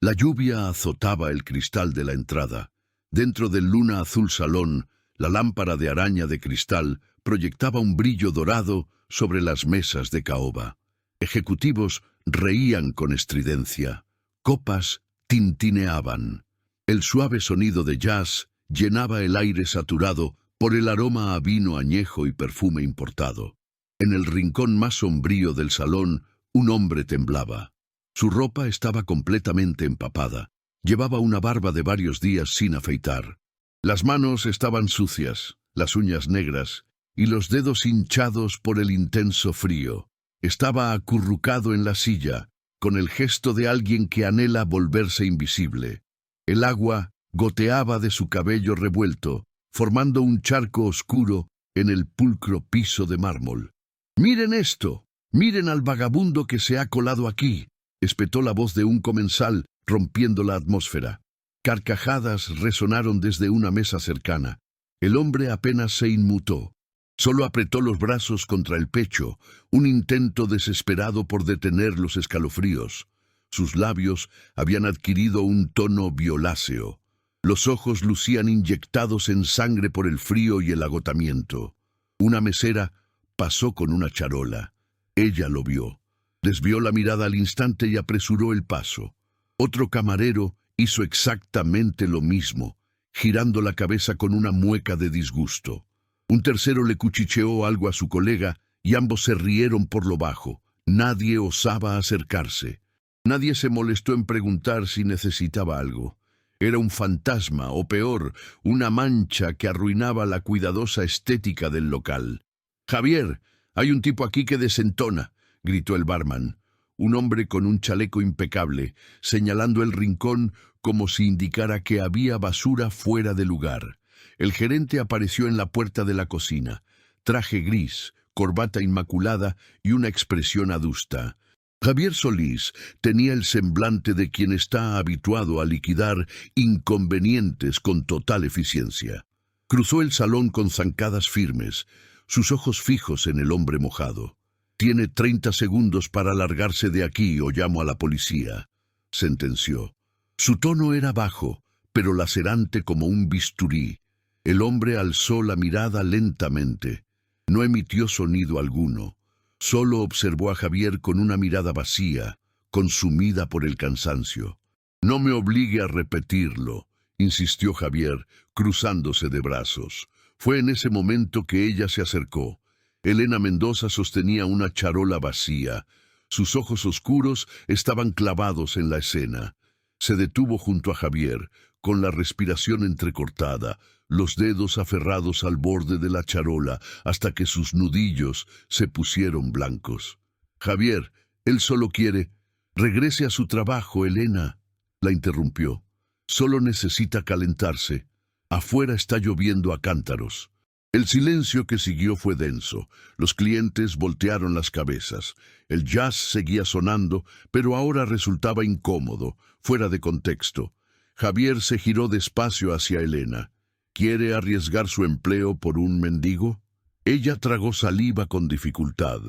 La lluvia azotaba el cristal de la entrada. Dentro del luna azul salón, la lámpara de araña de cristal proyectaba un brillo dorado sobre las mesas de caoba. Ejecutivos reían con estridencia. Copas tintineaban. El suave sonido de jazz llenaba el aire saturado por el aroma a vino añejo y perfume importado. En el rincón más sombrío del salón, un hombre temblaba. Su ropa estaba completamente empapada. Llevaba una barba de varios días sin afeitar. Las manos estaban sucias, las uñas negras y los dedos hinchados por el intenso frío. Estaba acurrucado en la silla, con el gesto de alguien que anhela volverse invisible. El agua goteaba de su cabello revuelto, formando un charco oscuro en el pulcro piso de mármol. «¡Miren esto! ¡Miren al vagabundo que se ha colado aquí!», espetó la voz de un comensal, rompiendo la atmósfera. Carcajadas resonaron desde una mesa cercana. El hombre apenas se inmutó. Solo apretó los brazos contra el pecho, un intento desesperado por detener los escalofríos. Sus labios habían adquirido un tono violáceo. Los ojos lucían inyectados en sangre por el frío y el agotamiento. Una mesera pasó con una charola. Ella lo vio. Desvió la mirada al instante y apresuró el paso. Otro camarero hizo exactamente lo mismo, girando la cabeza con una mueca de disgusto. Un tercero le cuchicheó algo a su colega y ambos se rieron por lo bajo. Nadie osaba acercarse. Nadie se molestó en preguntar si necesitaba algo. Era un fantasma, o peor, una mancha que arruinaba la cuidadosa estética del local. «Javier, hay un tipo aquí que desentona», gritó el barman. Un hombre con un chaleco impecable, señalando el rincón como si indicara que había basura fuera de lugar. El gerente apareció en la puerta de la cocina. Traje gris, corbata inmaculada y una expresión adusta. Javier Solís tenía el semblante de quien está habituado a liquidar inconvenientes con total eficiencia. Cruzó el salón con zancadas firmes, sus ojos fijos en el hombre mojado. «Tiene 30 segundos para largarse de aquí o llamo a la policía», sentenció. Su tono era bajo, pero lacerante como un bisturí. El hombre alzó la mirada lentamente. No emitió sonido alguno. Solo observó a Javier con una mirada vacía, consumida por el cansancio. «No me obligue a repetirlo», insistió Javier, cruzándose de brazos. Fue en ese momento que ella se acercó. Elena Mendoza sostenía una charola vacía. Sus ojos oscuros estaban clavados en la escena. Se detuvo junto a Javier, con la respiración entrecortada, los dedos aferrados al borde de la charola hasta que sus nudillos se pusieron blancos. «Javier, él solo quiere...» «Regrese a su trabajo, Elena», la interrumpió. «Solo necesita calentarse. Afuera está lloviendo a cántaros». El silencio que siguió fue denso. Los clientes voltearon las cabezas. El jazz seguía sonando, pero ahora resultaba incómodo, fuera de contexto. Javier se giró despacio hacia Elena. ¿Quiere arriesgar su empleo por un mendigo? Ella tragó saliva con dificultad.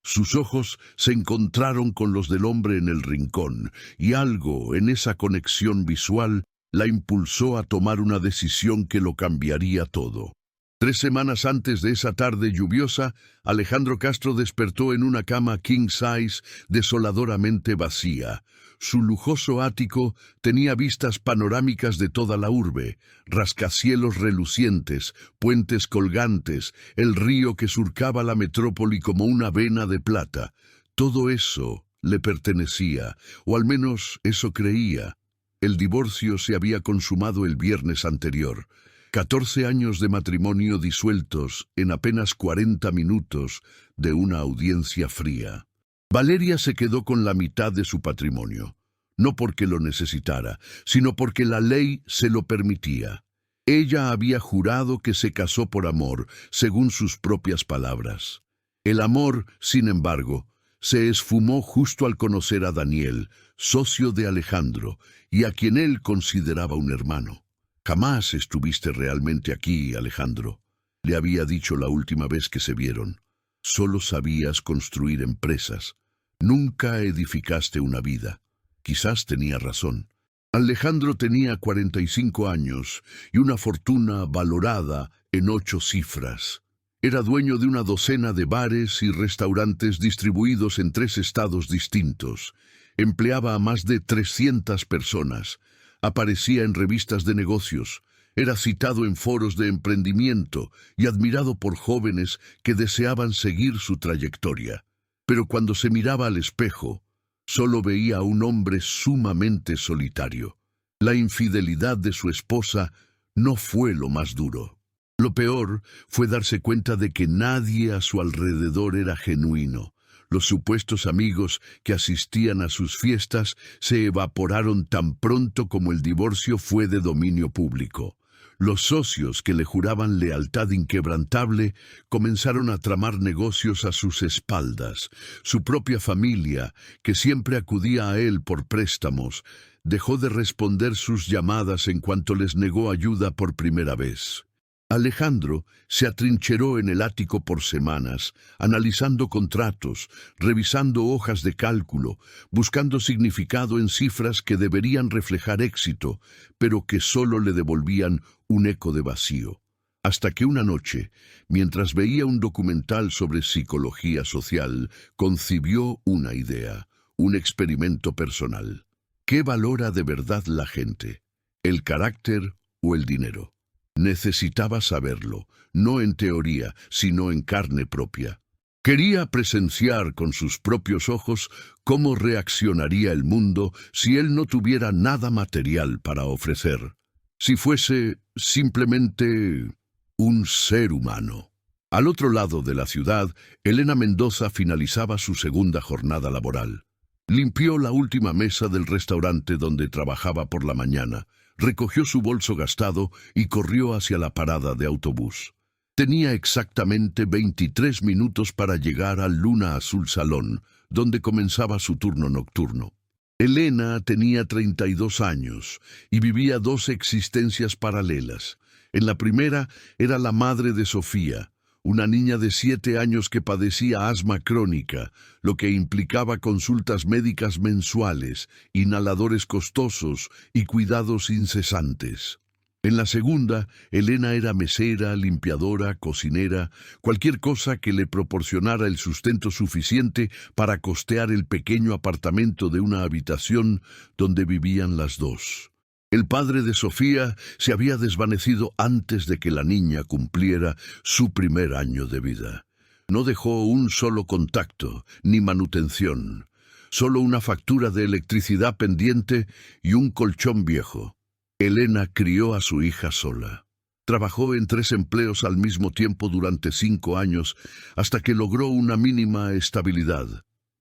Sus ojos se encontraron con los del hombre en el rincón, y algo en esa conexión visual la impulsó a tomar una decisión que lo cambiaría todo. 3 semanas antes de esa tarde lluviosa, Alejandro Castro despertó en una cama king size desoladoramente vacía. Su lujoso ático tenía vistas panorámicas de toda la urbe, rascacielos relucientes, puentes colgantes, el río que surcaba la metrópoli como una vena de plata. Todo eso le pertenecía, o al menos eso creía. El divorcio se había consumado el viernes anterior. 14 años de matrimonio disueltos en apenas 40 minutos de una audiencia fría. Valeria se quedó con la mitad de su patrimonio, no porque lo necesitara, sino porque la ley se lo permitía. Ella había jurado que se casó por amor, según sus propias palabras. El amor, sin embargo, se esfumó justo al conocer a Daniel, socio de Alejandro, y a quien él consideraba un hermano. «Jamás estuviste realmente aquí, Alejandro», le había dicho la última vez que se vieron. «Solo sabías construir empresas. Nunca edificaste una vida». Quizás tenía razón. Alejandro tenía 45 años y una fortuna valorada en 8 cifras. Era dueño de una docena de bares y restaurantes distribuidos en 3 estados distintos. Empleaba a más de 300 personas. Aparecía en revistas de negocios. Era citado en foros de emprendimiento y admirado por jóvenes que deseaban seguir su trayectoria. Pero cuando se miraba al espejo, solo veía a un hombre sumamente solitario. La infidelidad de su esposa no fue lo más duro. Lo peor fue darse cuenta de que nadie a su alrededor era genuino. Los supuestos amigos que asistían a sus fiestas se evaporaron tan pronto como el divorcio fue de dominio público. Los socios que le juraban lealtad inquebrantable comenzaron a tramar negocios a sus espaldas. Su propia familia, que siempre acudía a él por préstamos, dejó de responder sus llamadas en cuanto les negó ayuda por primera vez. Alejandro se atrincheró en el ático por semanas, analizando contratos, revisando hojas de cálculo, buscando significado en cifras que deberían reflejar éxito, pero que solo le devolvían un eco de vacío. Hasta que una noche, mientras veía un documental sobre psicología social, concibió una idea, un experimento personal. ¿Qué valora de verdad la gente? ¿El carácter o el dinero? Necesitaba saberlo, no en teoría, sino en carne propia. Quería presenciar con sus propios ojos cómo reaccionaría el mundo si él no tuviera nada material para ofrecer. Si fuese simplemente un ser humano. Al otro lado de la ciudad, Elena Mendoza finalizaba su segunda jornada laboral. Limpió la última mesa del restaurante donde trabajaba por la mañana, recogió su bolso gastado y corrió hacia la parada de autobús. Tenía exactamente 23 minutos para llegar al Luna Azul Salón, donde comenzaba su turno nocturno. Elena tenía 32 años y vivía 2 existencias paralelas. En la primera era la madre de Sofía, una niña de 7 años que padecía asma crónica, lo que implicaba consultas médicas mensuales, inhaladores costosos y cuidados incesantes. En la segunda, Elena era mesera, limpiadora, cocinera, cualquier cosa que le proporcionara el sustento suficiente para costear el pequeño apartamento de una habitación donde vivían las dos. El padre de Sofía se había desvanecido antes de que la niña cumpliera su primer año de vida. No dejó un solo contacto, ni manutención, solo una factura de electricidad pendiente y un colchón viejo. Elena crió a su hija sola. Trabajó en 3 empleos al mismo tiempo durante 5 años, hasta que logró una mínima estabilidad.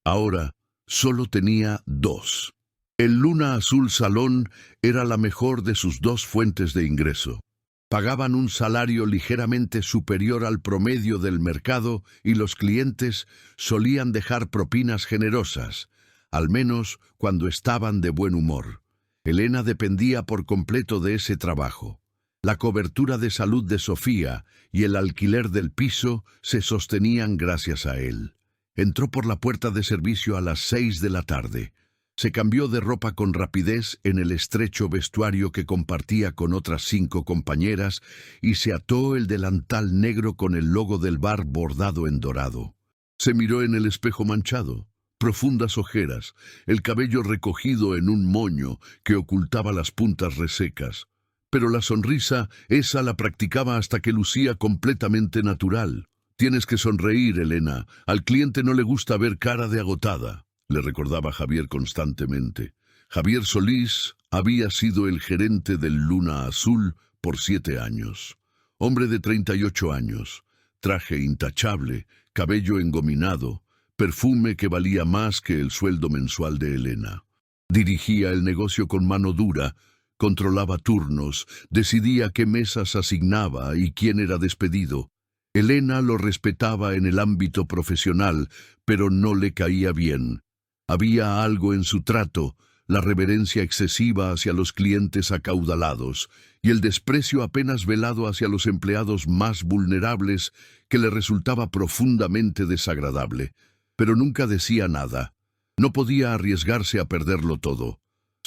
Ahora solo tenía 2. El Luna Azul Salón era la mejor de sus 2 fuentes de ingreso. Pagaban un salario ligeramente superior al promedio del mercado y los clientes solían dejar propinas generosas, al menos cuando estaban de buen humor. Elena dependía por completo de ese trabajo. La cobertura de salud de Sofía y el alquiler del piso se sostenían gracias a él. Entró por la puerta de servicio a las 6 de la tarde. Se cambió de ropa con rapidez en el estrecho vestuario que compartía con otras 5 compañeras y se ató el delantal negro con el logo del bar bordado en dorado. Se miró en el espejo manchado, profundas ojeras, el cabello recogido en un moño que ocultaba las puntas resecas. Pero la sonrisa, esa la practicaba hasta que lucía completamente natural. «Tienes que sonreír, Elena. Al cliente no le gusta ver cara de agotada», le recordaba Javier constantemente. Javier Solís había sido el gerente del Luna Azul por 7 años. Hombre de 38 años, traje intachable, cabello engominado, perfume que valía más que el sueldo mensual de Elena. Dirigía el negocio con mano dura, controlaba turnos, decidía qué mesas asignaba y quién era despedido. Elena lo respetaba en el ámbito profesional, pero no le caía bien. Había algo en su trato, la reverencia excesiva hacia los clientes acaudalados y el desprecio apenas velado hacia los empleados más vulnerables que le resultaba profundamente desagradable. Pero nunca decía nada. No podía arriesgarse a perderlo todo.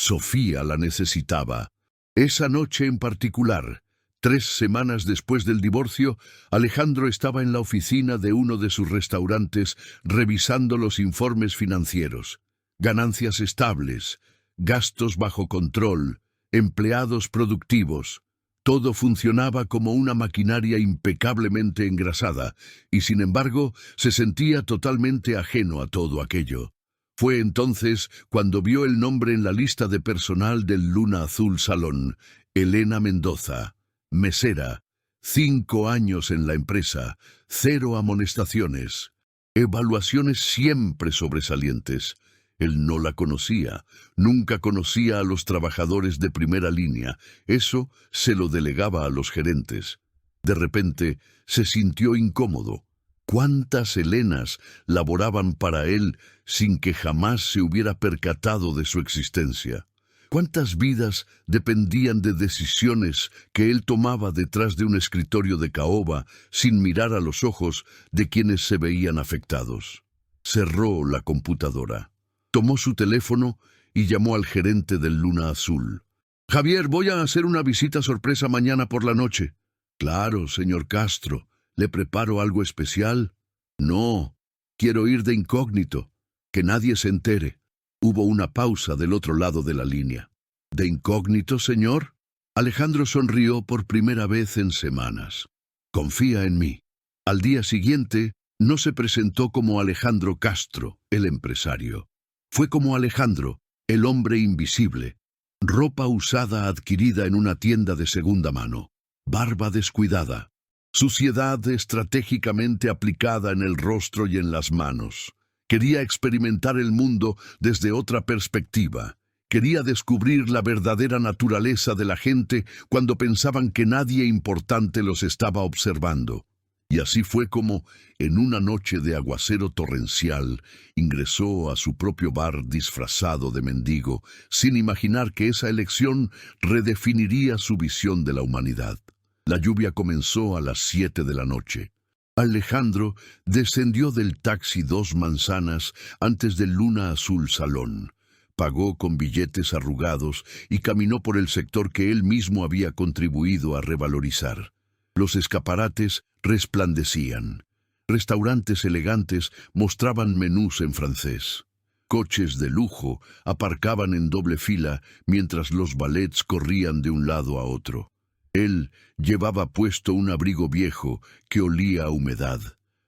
Sofía la necesitaba. Esa noche en particular, 3 semanas después del divorcio, Alejandro estaba en la oficina de uno de sus restaurantes revisando los informes financieros. Ganancias estables, gastos bajo control, empleados productivos. Todo funcionaba como una maquinaria impecablemente engrasada, y sin embargo se sentía totalmente ajeno a todo aquello. Fue entonces cuando vio el nombre en la lista de personal del Luna Azul Salón: Elena Mendoza, mesera, 5 años en la empresa, 0 amonestaciones, evaluaciones siempre sobresalientes. Él no la conocía, nunca conocía a los trabajadores de primera línea, eso se lo delegaba a los gerentes. De repente se sintió incómodo. ¿Cuántas Helenas laboraban para él sin que jamás se hubiera percatado de su existencia? ¿Cuántas vidas dependían de decisiones que él tomaba detrás de un escritorio de caoba sin mirar a los ojos de quienes se veían afectados? Cerró la computadora. Tomó su teléfono y llamó al gerente del Luna Azul. «Javier, voy a hacer una visita sorpresa mañana por la noche». «Claro, señor Castro. ¿Le preparo algo especial?» «No, quiero ir de incógnito. Que nadie se entere». Hubo una pausa del otro lado de la línea. «¿De incógnito, señor?» Alejandro sonrió por primera vez en semanas. «Confía en mí». Al día siguiente, no se presentó como Alejandro Castro, el empresario. Fue como Alejandro, el hombre invisible. Ropa usada adquirida en una tienda de segunda mano. Barba descuidada. Suciedad estratégicamente aplicada en el rostro y en las manos. Quería experimentar el mundo desde otra perspectiva. Quería descubrir la verdadera naturaleza de la gente cuando pensaban que nadie importante los estaba observando. Y así fue como, en una noche de aguacero torrencial, ingresó a su propio bar disfrazado de mendigo, sin imaginar que esa elección redefiniría su visión de la humanidad. La lluvia comenzó a las 7 de la noche. Alejandro descendió del taxi 2 manzanas antes del Luna Azul Salón. Pagó con billetes arrugados y caminó por el sector que él mismo había contribuido a revalorizar. Los escaparates resplandecían. Restaurantes elegantes mostraban menús en francés. Coches de lujo aparcaban en doble fila mientras los valets corrían de un lado a otro. Él llevaba puesto un abrigo viejo que olía a humedad,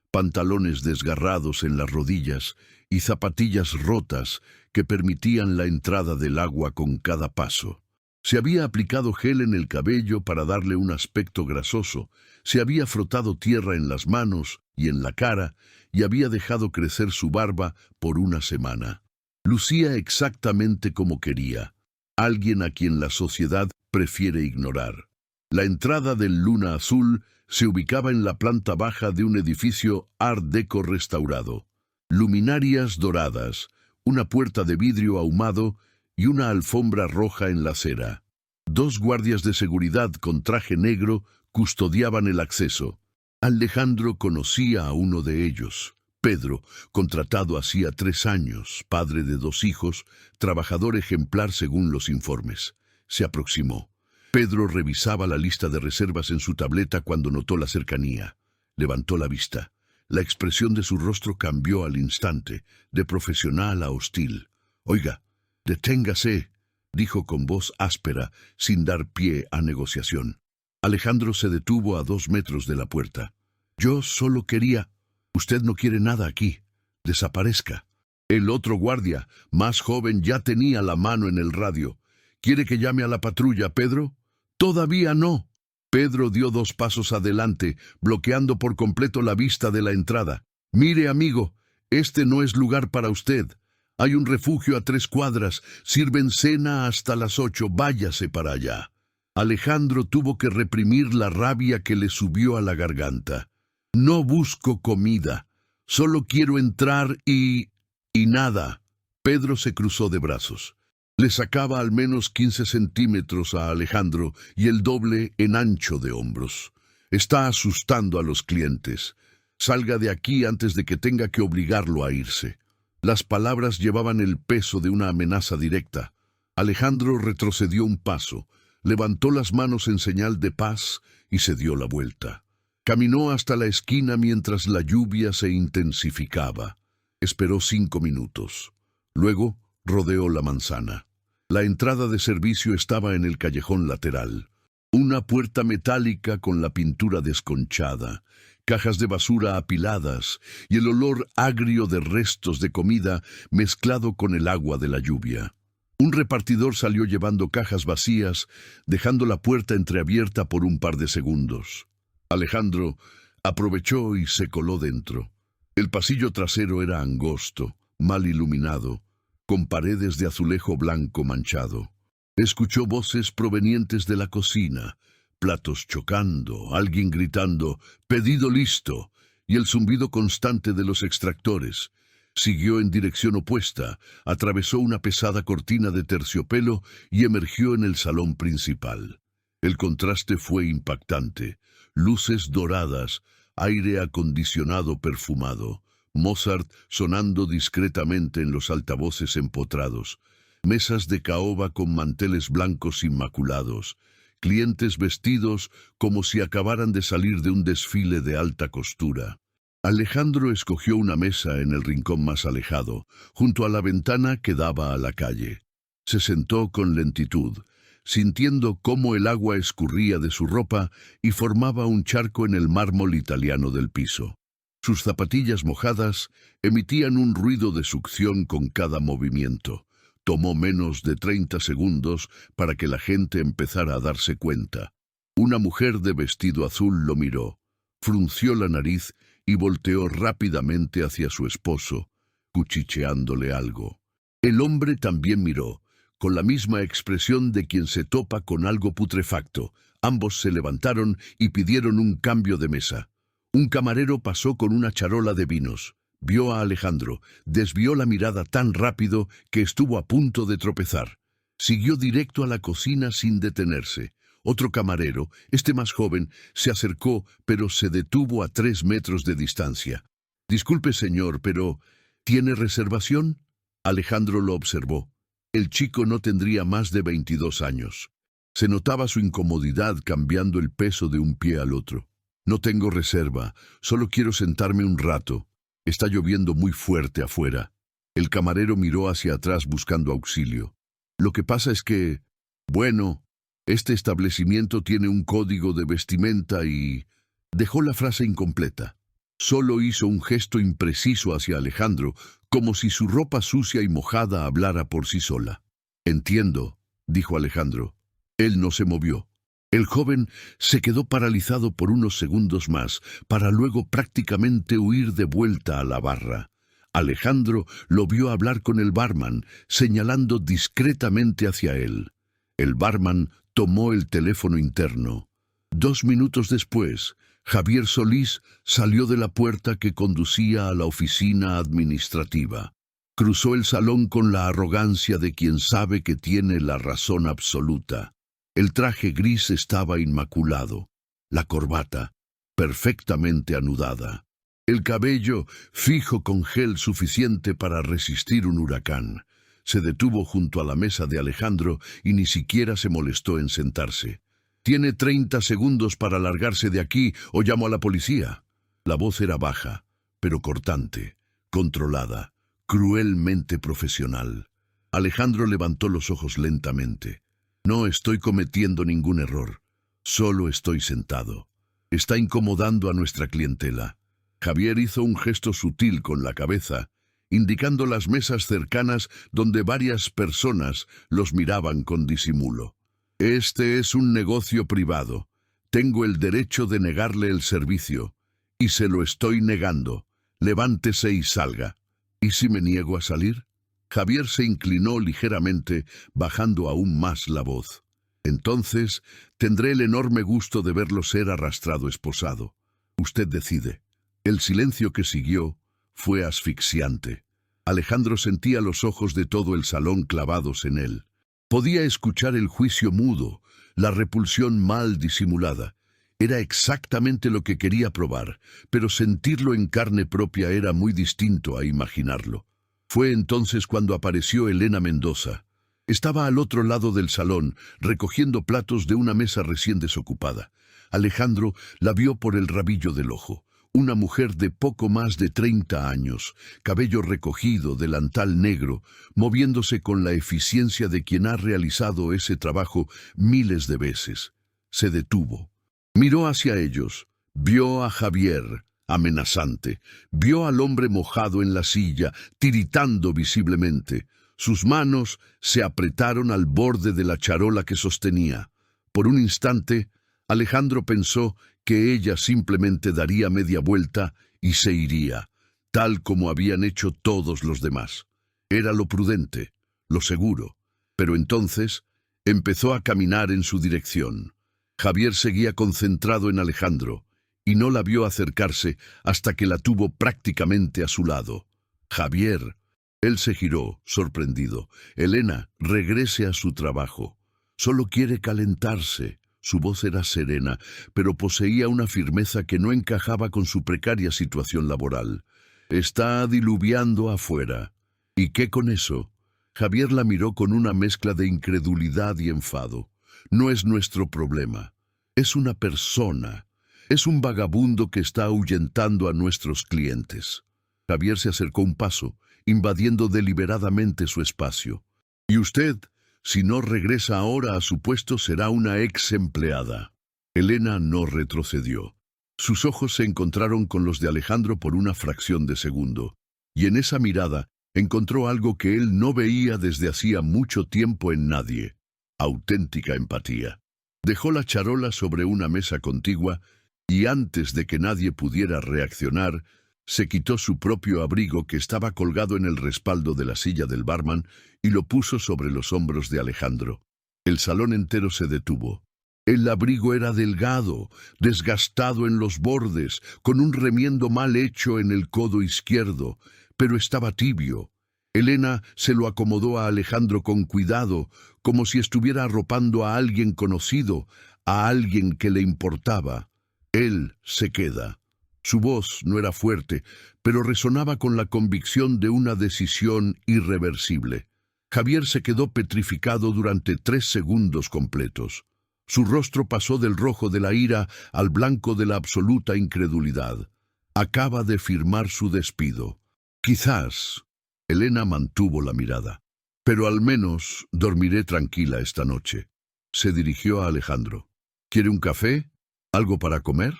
pantalones desgarrados en las rodillas y zapatillas rotas que permitían la entrada del agua con cada paso. Se había aplicado gel en el cabello para darle un aspecto grasoso, se había frotado tierra en las manos y en la cara y había dejado crecer su barba por una semana. Lucía exactamente como quería, alguien a quien la sociedad prefiere ignorar. La entrada del Luna Azul se ubicaba en la planta baja de un edificio Art Deco restaurado. Luminarias doradas, una puerta de vidrio ahumado y una alfombra roja en la acera. 2 guardias de seguridad con traje negro custodiaban el acceso. Alejandro conocía a uno de ellos, Pedro, contratado hacía 3 años, padre de 2 hijos, trabajador ejemplar según los informes. Se aproximó. Pedro revisaba la lista de reservas en su tableta cuando notó la cercanía. Levantó la vista. La expresión de su rostro cambió al instante, de profesional a hostil. «Oiga, deténgase», dijo con voz áspera, sin dar pie a negociación. Alejandro se detuvo a 2 metros de la puerta. «Yo solo quería...» «Usted no quiere nada aquí. Desaparezca». El otro guardia, más joven, ya tenía la mano en el radio. «¿Quiere que llame a la patrulla, Pedro?» «Todavía no». Pedro dio 2 pasos adelante, bloqueando por completo la vista de la entrada. «Mire, amigo, este no es lugar para usted. Hay un refugio a 3 cuadras, sirven cena hasta las 8, váyase para allá». Alejandro tuvo que reprimir la rabia que le subió a la garganta. «No busco comida, solo quiero entrar y nada». Pedro se cruzó de brazos. Le sacaba al menos 15 centímetros a Alejandro y el doble en ancho de hombros. «Está asustando a los clientes. Salga de aquí antes de que tenga que obligarlo a irse». Las palabras llevaban el peso de una amenaza directa. Alejandro retrocedió un paso, levantó las manos en señal de paz y se dio la vuelta. Caminó hasta la esquina mientras la lluvia se intensificaba. Esperó 5 minutos. Luego rodeó la manzana. La entrada de servicio estaba en el callejón lateral. Una puerta metálica con la pintura desconchada, cajas de basura apiladas y el olor agrio de restos de comida mezclado con el agua de la lluvia. Un repartidor salió llevando cajas vacías, dejando la puerta entreabierta por un par de segundos. Alejandro aprovechó y se coló dentro. El pasillo trasero era angosto, mal iluminado, con paredes de azulejo blanco manchado. Escuchó voces provenientes de la cocina, platos chocando, alguien gritando «¡Pedido listo!» y el zumbido constante de los extractores. Siguió en dirección opuesta, atravesó una pesada cortina de terciopelo y emergió en el salón principal. El contraste fue impactante. Luces doradas, aire acondicionado perfumado, Mozart sonando discretamente en los altavoces empotrados, mesas de caoba con manteles blancos inmaculados, clientes vestidos como si acabaran de salir de un desfile de alta costura. Alejandro escogió una mesa en el rincón más alejado, junto a la ventana que daba a la calle. Se sentó con lentitud, sintiendo cómo el agua escurría de su ropa y formaba un charco en el mármol italiano del piso. Sus zapatillas mojadas emitían un ruido de succión con cada movimiento. Tomó menos de 30 segundos para que la gente empezara a darse cuenta. Una mujer de vestido azul lo miró, frunció la nariz y volteó rápidamente hacia su esposo, cuchicheándole algo. El hombre también miró, con la misma expresión de quien se topa con algo putrefacto. Ambos se levantaron y pidieron un cambio de mesa. Un camarero pasó con una charola de vinos. Vio a Alejandro, desvió la mirada tan rápido que estuvo a punto de tropezar. Siguió directo a la cocina sin detenerse. Otro camarero, este más joven, se acercó, pero se detuvo a 3 metros de distancia. «Disculpe, señor, pero ¿tiene reservación?» Alejandro lo observó. El chico no tendría más de 22 años. Se notaba su incomodidad cambiando el peso de un pie al otro. «No tengo reserva, solo quiero sentarme un rato. Está lloviendo muy fuerte afuera». El camarero miró hacia atrás buscando auxilio. «Lo que pasa es que... bueno, este establecimiento tiene un código de vestimenta y...» Dejó la frase incompleta. Solo hizo un gesto impreciso hacia Alejandro, como si su ropa sucia y mojada hablara por sí sola. «Entiendo», dijo Alejandro. Él no se movió. El joven se quedó paralizado por unos segundos más, para luego prácticamente huir de vuelta a la barra. Alejandro lo vio hablar con el barman, señalando discretamente hacia él. El barman tomó el teléfono interno. 2 minutos después, Javier Solís salió de la puerta que conducía a la oficina administrativa. Cruzó el salón con la arrogancia de quien sabe que tiene la razón absoluta. El traje gris estaba inmaculado, la corbata perfectamente anudada, el cabello fijo con gel suficiente para resistir un huracán. Se detuvo junto a la mesa de Alejandro y ni siquiera se molestó en sentarse. «Tiene 30 segundos para largarse de aquí o llamo a la policía». La voz era baja, pero cortante, controlada, cruelmente profesional. Alejandro levantó los ojos lentamente. «No estoy cometiendo ningún error. Solo estoy sentado. Está incomodando a nuestra clientela». Javier hizo un gesto sutil con la cabeza, indicando las mesas cercanas donde varias personas los miraban con disimulo. «Este es un negocio privado. Tengo el derecho de negarle el servicio. Y se lo estoy negando. Levántese y salga». «¿Y si me niego a salir?» Javier se inclinó ligeramente, bajando aún más la voz. «Entonces, tendré el enorme gusto de verlo ser arrastrado esposado. Usted decide». El silencio que siguió fue asfixiante. Alejandro sentía los ojos de todo el salón clavados en él. Podía escuchar el juicio mudo, la repulsión mal disimulada. Era exactamente lo que quería probar, pero sentirlo en carne propia era muy distinto a imaginarlo. Fue entonces cuando apareció Elena Mendoza. Estaba al otro lado del salón, recogiendo platos de una mesa recién desocupada. Alejandro la vio por el rabillo del ojo. Una mujer de poco más de 30 años, cabello recogido, delantal negro, moviéndose con la eficiencia de quien ha realizado ese trabajo miles de veces. Se detuvo. Miró hacia ellos. Vio a Javier, amenazante. Vio al hombre mojado en la silla, tiritando visiblemente. Sus manos se apretaron al borde de la charola que sostenía. Por un instante, Alejandro pensó que ella simplemente daría media vuelta y se iría, tal como habían hecho todos los demás. Era lo prudente, lo seguro. Pero entonces empezó a caminar en su dirección. Javier seguía concentrado en Alejandro, y no la vio acercarse hasta que la tuvo prácticamente a su lado. Javier. Él se giró, sorprendido. Elena, regrese a su trabajo. Solo quiere calentarse. Su voz era serena, pero poseía una firmeza que no encajaba con su precaria situación laboral. Está diluviando afuera. ¿Y qué con eso? Javier la miró con una mezcla de incredulidad y enfado. No es nuestro problema. Es una persona. Es un vagabundo que está ahuyentando a nuestros clientes. Javier se acercó un paso, invadiendo deliberadamente su espacio. ¿Y usted? Si no regresa ahora a su puesto, será una ex empleada. Elena no retrocedió. Sus ojos se encontraron con los de Alejandro por una fracción de segundo, y en esa mirada encontró algo que él no veía desde hacía mucho tiempo en nadie: auténtica empatía. Dejó la charola sobre una mesa contigua y antes de que nadie pudiera reaccionar, se quitó su propio abrigo que estaba colgado en el respaldo de la silla del barman y lo puso sobre los hombros de Alejandro. El salón entero se detuvo. El abrigo era delgado, desgastado en los bordes, con un remiendo mal hecho en el codo izquierdo, pero estaba tibio. Elena se lo acomodó a Alejandro con cuidado, como si estuviera arropando a alguien conocido, a alguien que le importaba. Él se queda. Su voz no era fuerte, pero resonaba con la convicción de una decisión irreversible. Javier se quedó petrificado durante 3 segundos completos. Su rostro pasó del rojo de la ira al blanco de la absoluta incredulidad. Acaba de firmar su despido. Quizás. Elena mantuvo la mirada. Pero al menos dormiré tranquila esta noche. Se dirigió a Alejandro. ¿Quiere un café? ¿Algo para comer?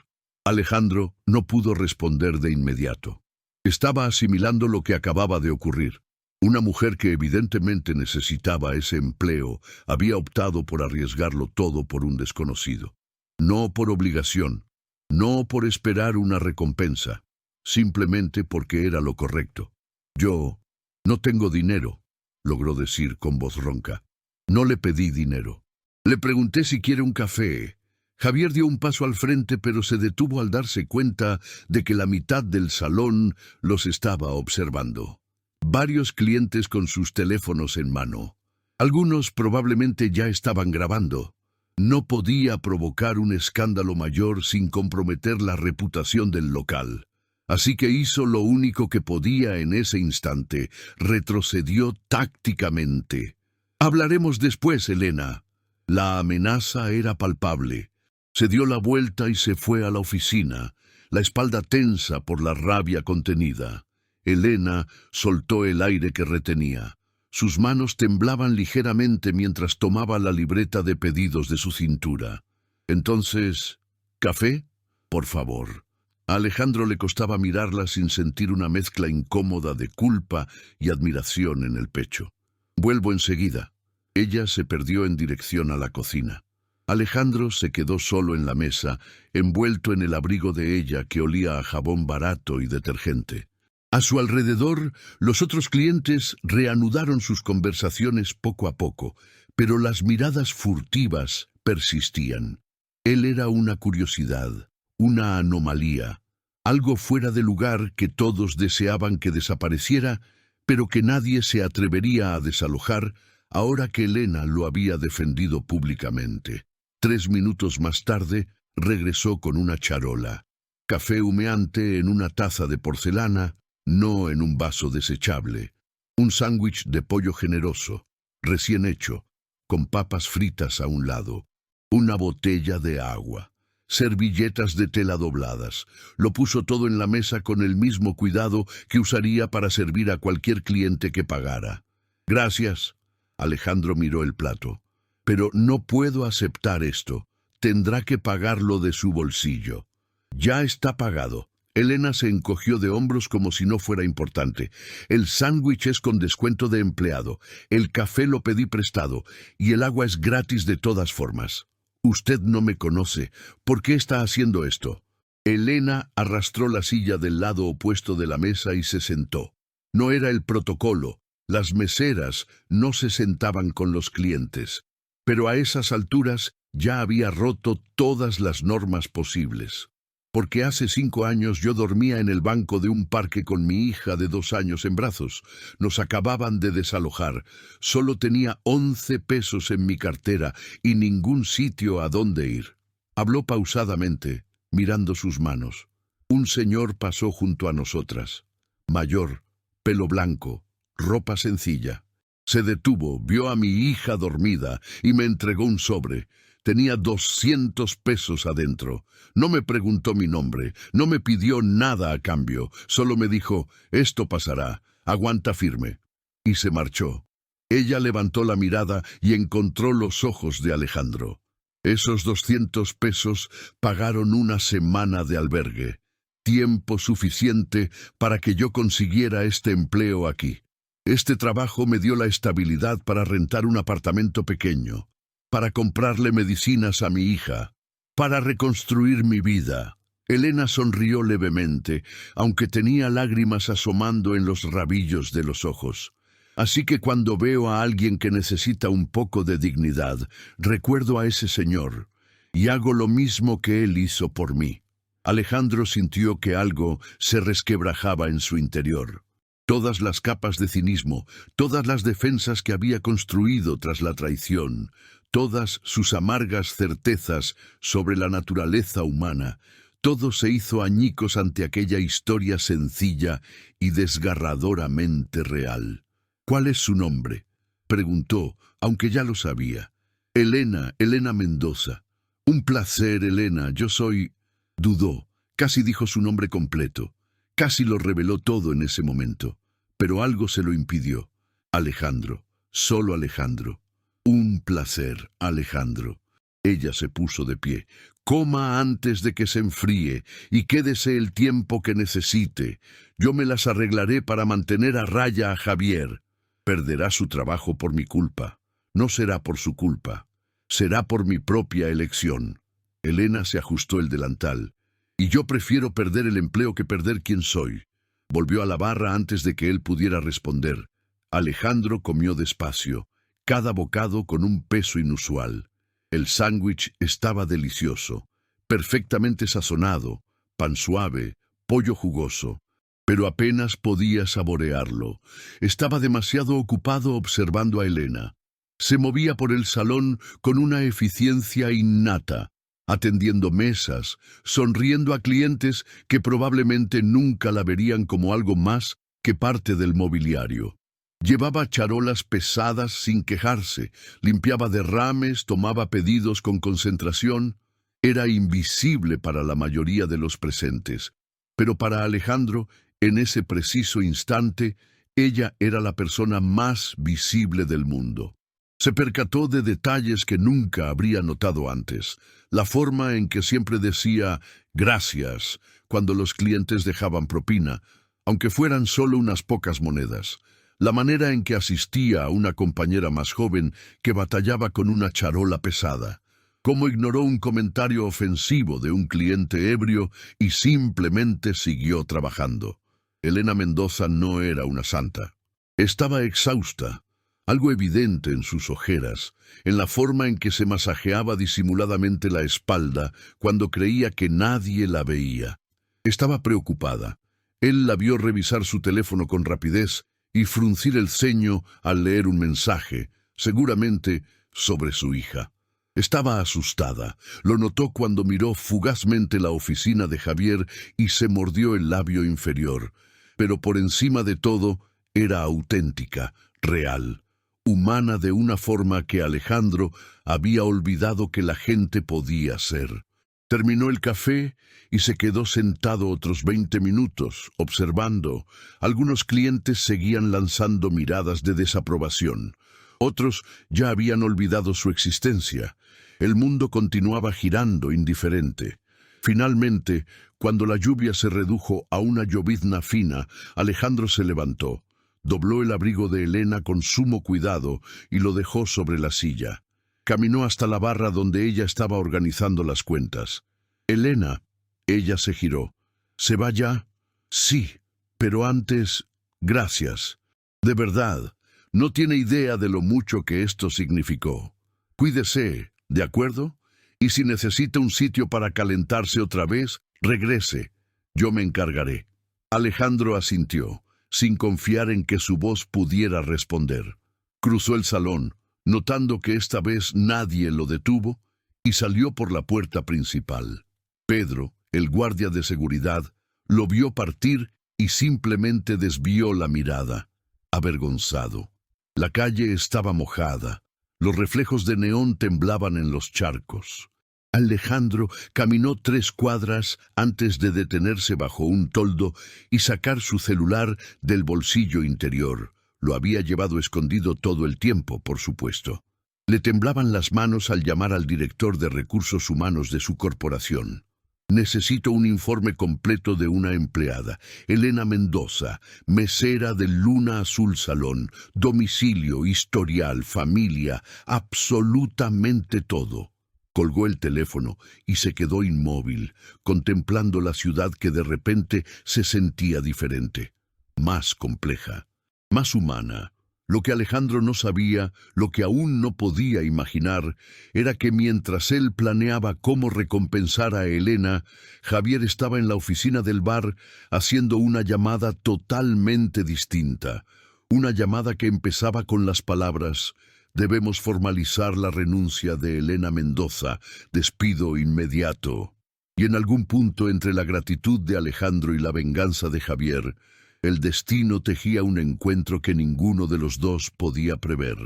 Alejandro no pudo responder de inmediato. Estaba asimilando lo que acababa de ocurrir. Una mujer que evidentemente necesitaba ese empleo había optado por arriesgarlo todo por un desconocido. No por obligación, no por esperar una recompensa, simplemente porque era lo correcto. Yo no tengo dinero, logró decir con voz ronca. No le pedí dinero. Le pregunté si quiere un café. Javier dio un paso al frente, pero se detuvo al darse cuenta de que la mitad del salón los estaba observando. Varios clientes con sus teléfonos en mano. Algunos probablemente ya estaban grabando. No podía provocar un escándalo mayor sin comprometer la reputación del local. Así que hizo lo único que podía en ese instante. Retrocedió tácticamente. Hablaremos después, Elena. La amenaza era palpable. Se dio la vuelta y se fue a la oficina, la espalda tensa por la rabia contenida. Elena soltó el aire que retenía. Sus manos temblaban ligeramente mientras tomaba la libreta de pedidos de su cintura. Entonces, ¿café? Por favor. A Alejandro le costaba mirarla sin sentir una mezcla incómoda de culpa y admiración en el pecho. Vuelvo enseguida. Ella se perdió en dirección a la cocina. Alejandro se quedó solo en la mesa, envuelto en el abrigo de ella que olía a jabón barato y detergente. A su alrededor, los otros clientes reanudaron sus conversaciones poco a poco, pero las miradas furtivas persistían. Él era una curiosidad, una anomalía, algo fuera de lugar que todos deseaban que desapareciera, pero que nadie se atrevería a desalojar ahora que Elena lo había defendido públicamente. 3 minutos más tarde, regresó con una charola. Café humeante en una taza de porcelana, no en un vaso desechable. Un sándwich de pollo generoso. recién hecho, con papas fritas a un lado, una botella de agua, servilletas de tela dobladas. Lo puso todo en la mesa con el mismo cuidado que usaría para servir a cualquier cliente que pagara. «Gracias». Alejandro miró el plato. «Pero no puedo aceptar esto. Tendrá que pagarlo de su bolsillo». «Ya está pagado». Elena se encogió de hombros como si no fuera importante. «El sándwich es con descuento de empleado, el café lo pedí prestado y el agua es gratis de todas formas». «Usted no me conoce. ¿Por qué está haciendo esto?» Elena arrastró la silla del lado opuesto de la mesa y se sentó. No era el protocolo. Las meseras no se sentaban con los clientes. Pero a esas alturas ya había roto todas las normas posibles. Porque hace 5 años yo dormía en el banco de un parque con mi hija de 2 años en brazos. Nos acababan de desalojar. Solo tenía 11 pesos en mi cartera y ningún sitio a dónde ir. Habló pausadamente, mirando sus manos. Un señor pasó junto a nosotras. Mayor, pelo blanco, ropa sencilla. Se detuvo, vio a mi hija dormida y me entregó un sobre. Tenía 200 pesos adentro. No me preguntó mi nombre, no me pidió nada a cambio. Solo me dijo, «Esto pasará, aguanta firme». Y se marchó. Ella levantó la mirada y encontró los ojos de Alejandro. Esos 200 pesos pagaron una semana de albergue. Tiempo suficiente para que yo consiguiera este empleo aquí. Este trabajo me dio la estabilidad para rentar un apartamento pequeño, para comprarle medicinas a mi hija, para reconstruir mi vida. Elena sonrió levemente, aunque tenía lágrimas asomando en los rabillos de los ojos. Así que cuando veo a alguien que necesita un poco de dignidad, recuerdo a ese señor, y hago lo mismo que él hizo por mí. Alejandro sintió que algo se resquebrajaba en su interior. Todas las capas de cinismo, todas las defensas que había construido tras la traición, todas sus amargas certezas sobre la naturaleza humana, todo se hizo añicos ante aquella historia sencilla y desgarradoramente real. «¿Cuál es su nombre?», preguntó, aunque ya lo sabía. «Elena Mendoza». «Un placer, Elena, yo soy...». Dudó, casi dijo su nombre completo. Casi lo reveló todo en ese momento, pero algo se lo impidió. «Alejandro, solo Alejandro». «Un placer, Alejandro». Ella se puso de pie. «Coma antes de que se enfríe y quédese el tiempo que necesite. Yo me las arreglaré para mantener a raya a Javier. Perderá su trabajo por mi culpa. No será por su culpa. Será por mi propia elección». Elena se ajustó el delantal. «Y yo prefiero perder el empleo que perder quien soy». Volvió a la barra antes de que él pudiera responder. Alejandro comió despacio, cada bocado con un peso inusual. El sándwich estaba delicioso, perfectamente sazonado, pan suave, pollo jugoso, pero apenas podía saborearlo. Estaba demasiado ocupado observando a Elena. Se movía por el salón con una eficiencia innata, atendiendo mesas, sonriendo a clientes que probablemente nunca la verían como algo más que parte del mobiliario. Llevaba charolas pesadas sin quejarse, limpiaba derrames, tomaba pedidos con concentración. Era invisible para la mayoría de los presentes, pero para Alejandro, en ese preciso instante, ella era la persona más visible del mundo. Se percató de detalles que nunca habría notado antes. La forma en que siempre decía «gracias» cuando los clientes dejaban propina, aunque fueran solo unas pocas monedas. La manera en que asistía a una compañera más joven que batallaba con una charola pesada. Cómo ignoró un comentario ofensivo de un cliente ebrio y simplemente siguió trabajando. Elena Mendoza no era una santa. Estaba exhausta. Algo evidente en sus ojeras, en la forma en que se masajeaba disimuladamente la espalda cuando creía que nadie la veía. Estaba preocupada. Él la vio revisar su teléfono con rapidez y fruncir el ceño al leer un mensaje, seguramente sobre su hija. Estaba asustada. Lo notó cuando miró fugazmente la oficina de Javier y se mordió el labio inferior. Pero por encima de todo, era auténtica, real. humana de una forma que Alejandro había olvidado que la gente podía ser. Terminó el café y se quedó sentado otros 20 minutos, observando. Algunos clientes seguían lanzando miradas de desaprobación. Otros ya habían olvidado su existencia. El mundo continuaba girando indiferente. Finalmente, cuando la lluvia se redujo a una llovizna fina, Alejandro se levantó, dobló el abrigo de Elena con sumo cuidado y lo dejó sobre la silla. Caminó hasta la barra donde ella estaba organizando las cuentas. «Elena», ella se giró. «¿Se va ya?» «Sí, pero antes, gracias. De verdad, no tiene idea de lo mucho que esto significó. Cuídese, ¿de acuerdo? Y si necesita un sitio para calentarse otra vez, regrese. Yo me encargaré». Alejandro asintió, sin confiar en que su voz pudiera responder. Cruzó el salón, notando que esta vez nadie lo detuvo, y salió por la puerta principal. Pedro, el guardia de seguridad, lo vio partir y simplemente desvió la mirada, avergonzado. La calle estaba mojada. Los reflejos de neón temblaban en los charcos. Alejandro caminó 3 cuadras antes de detenerse bajo un toldo y sacar su celular del bolsillo interior. Lo había llevado escondido todo el tiempo, por supuesto. Le temblaban las manos al llamar al director de recursos humanos de su corporación. «Necesito un informe completo de una empleada, Elena Mendoza, mesera del Luna Azul Salón, domicilio, historial, familia, absolutamente todo». Colgó el teléfono y se quedó inmóvil, contemplando la ciudad que de repente se sentía diferente, más compleja, más humana. Lo que Alejandro no sabía, lo que aún no podía imaginar, era que mientras él planeaba cómo recompensar a Elena, Javier estaba en la oficina del bar haciendo una llamada totalmente distinta. Una llamada que empezaba con las palabras: «Debemos formalizar la renuncia de Elena Mendoza, despido inmediato». Y en algún punto entre la gratitud de Alejandro y la venganza de Javier, el destino tejía un encuentro que ninguno de los dos podía prever.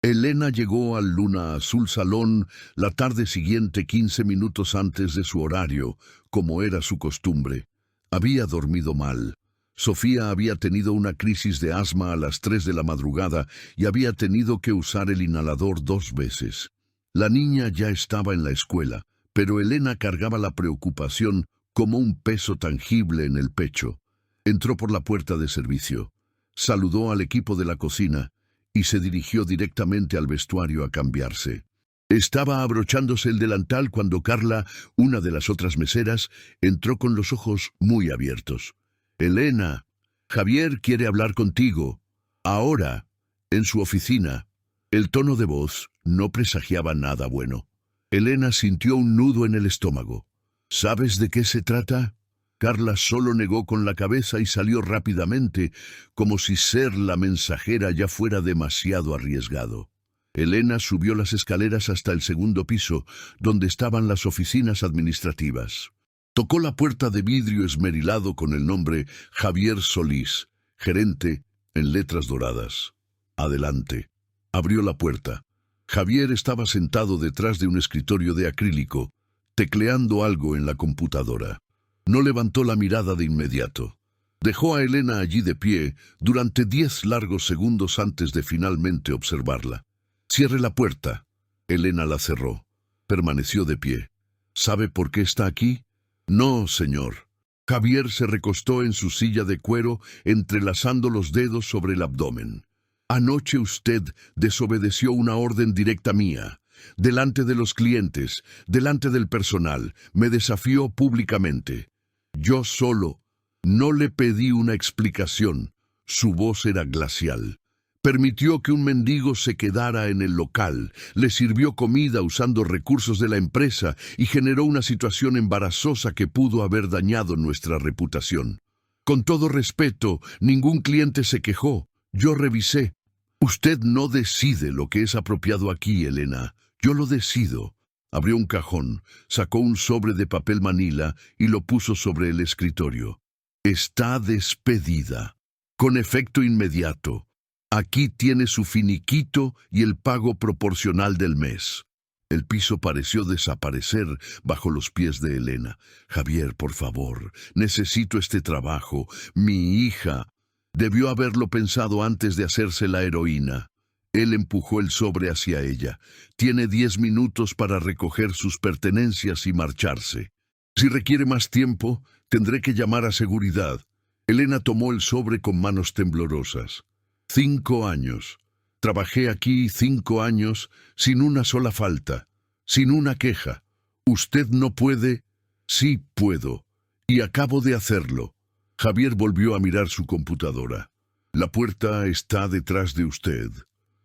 Elena llegó al Luna Azul Salón la tarde siguiente 15 minutos antes de su horario, como era su costumbre. Había dormido mal. Sofía había tenido una crisis de asma a las 3 de la madrugada y había tenido que usar el inhalador 2 veces. La niña ya estaba en la escuela, pero Elena cargaba la preocupación como un peso tangible en el pecho. Entró por la puerta de servicio, saludó al equipo de la cocina y se dirigió directamente al vestuario a cambiarse. Estaba abrochándose el delantal cuando Carla, una de las otras meseras, entró con los ojos muy abiertos. «Elena, Javier quiere hablar contigo. Ahora, en su oficina». El tono de voz no presagiaba nada bueno. Elena sintió un nudo en el estómago. «¿Sabes de qué se trata?» Carla solo negó con la cabeza y salió rápidamente, como si ser la mensajera ya fuera demasiado arriesgado. Elena subió las escaleras hasta el 2.º piso, donde estaban las oficinas administrativas. Tocó la puerta de vidrio esmerilado con el nombre Javier Solís, gerente, en letras doradas. «Adelante». Abrió la puerta. Javier estaba sentado detrás de un escritorio de acrílico, tecleando algo en la computadora. No levantó la mirada de inmediato. Dejó a Elena allí de pie durante 10 largos segundos antes de finalmente observarla. «Cierre la puerta». Elena la cerró. Permaneció de pie. «¿Sabe por qué está aquí?» «No, señor». Javier se recostó en su silla de cuero, entrelazando los dedos sobre el abdomen. «Anoche usted desobedeció una orden directa mía. Delante de los clientes, delante del personal, me desafió públicamente. Yo solo no le pedí una explicación». Su voz era glacial. «Permitió que un mendigo se quedara en el local, le sirvió comida usando recursos de la empresa y generó una situación embarazosa que pudo haber dañado nuestra reputación. Con todo respeto, ningún cliente se quejó. Yo revisé. Usted no decide lo que es apropiado aquí, Elena. Yo lo decido». Abrió un cajón, sacó un sobre de papel manila y lo puso sobre el escritorio. «Está despedida. Con efecto inmediato. Aquí tiene su finiquito y el pago proporcional del mes. El piso pareció desaparecer bajo los pies de Elena. Javier, por favor, necesito este trabajo. Mi hija. Debió haberlo pensado antes de hacerse la heroína. Él empujó el sobre hacia ella. Tiene 10 minutos para recoger sus pertenencias y marcharse. Si requiere más tiempo, tendré que llamar a seguridad. Elena tomó el sobre con manos temblorosas. 5 años. Trabajé aquí 5 años sin una sola falta, sin una queja. ¿Usted no puede? Sí puedo. Y acabo de hacerlo. Javier volvió a mirar su computadora. La puerta está detrás de usted.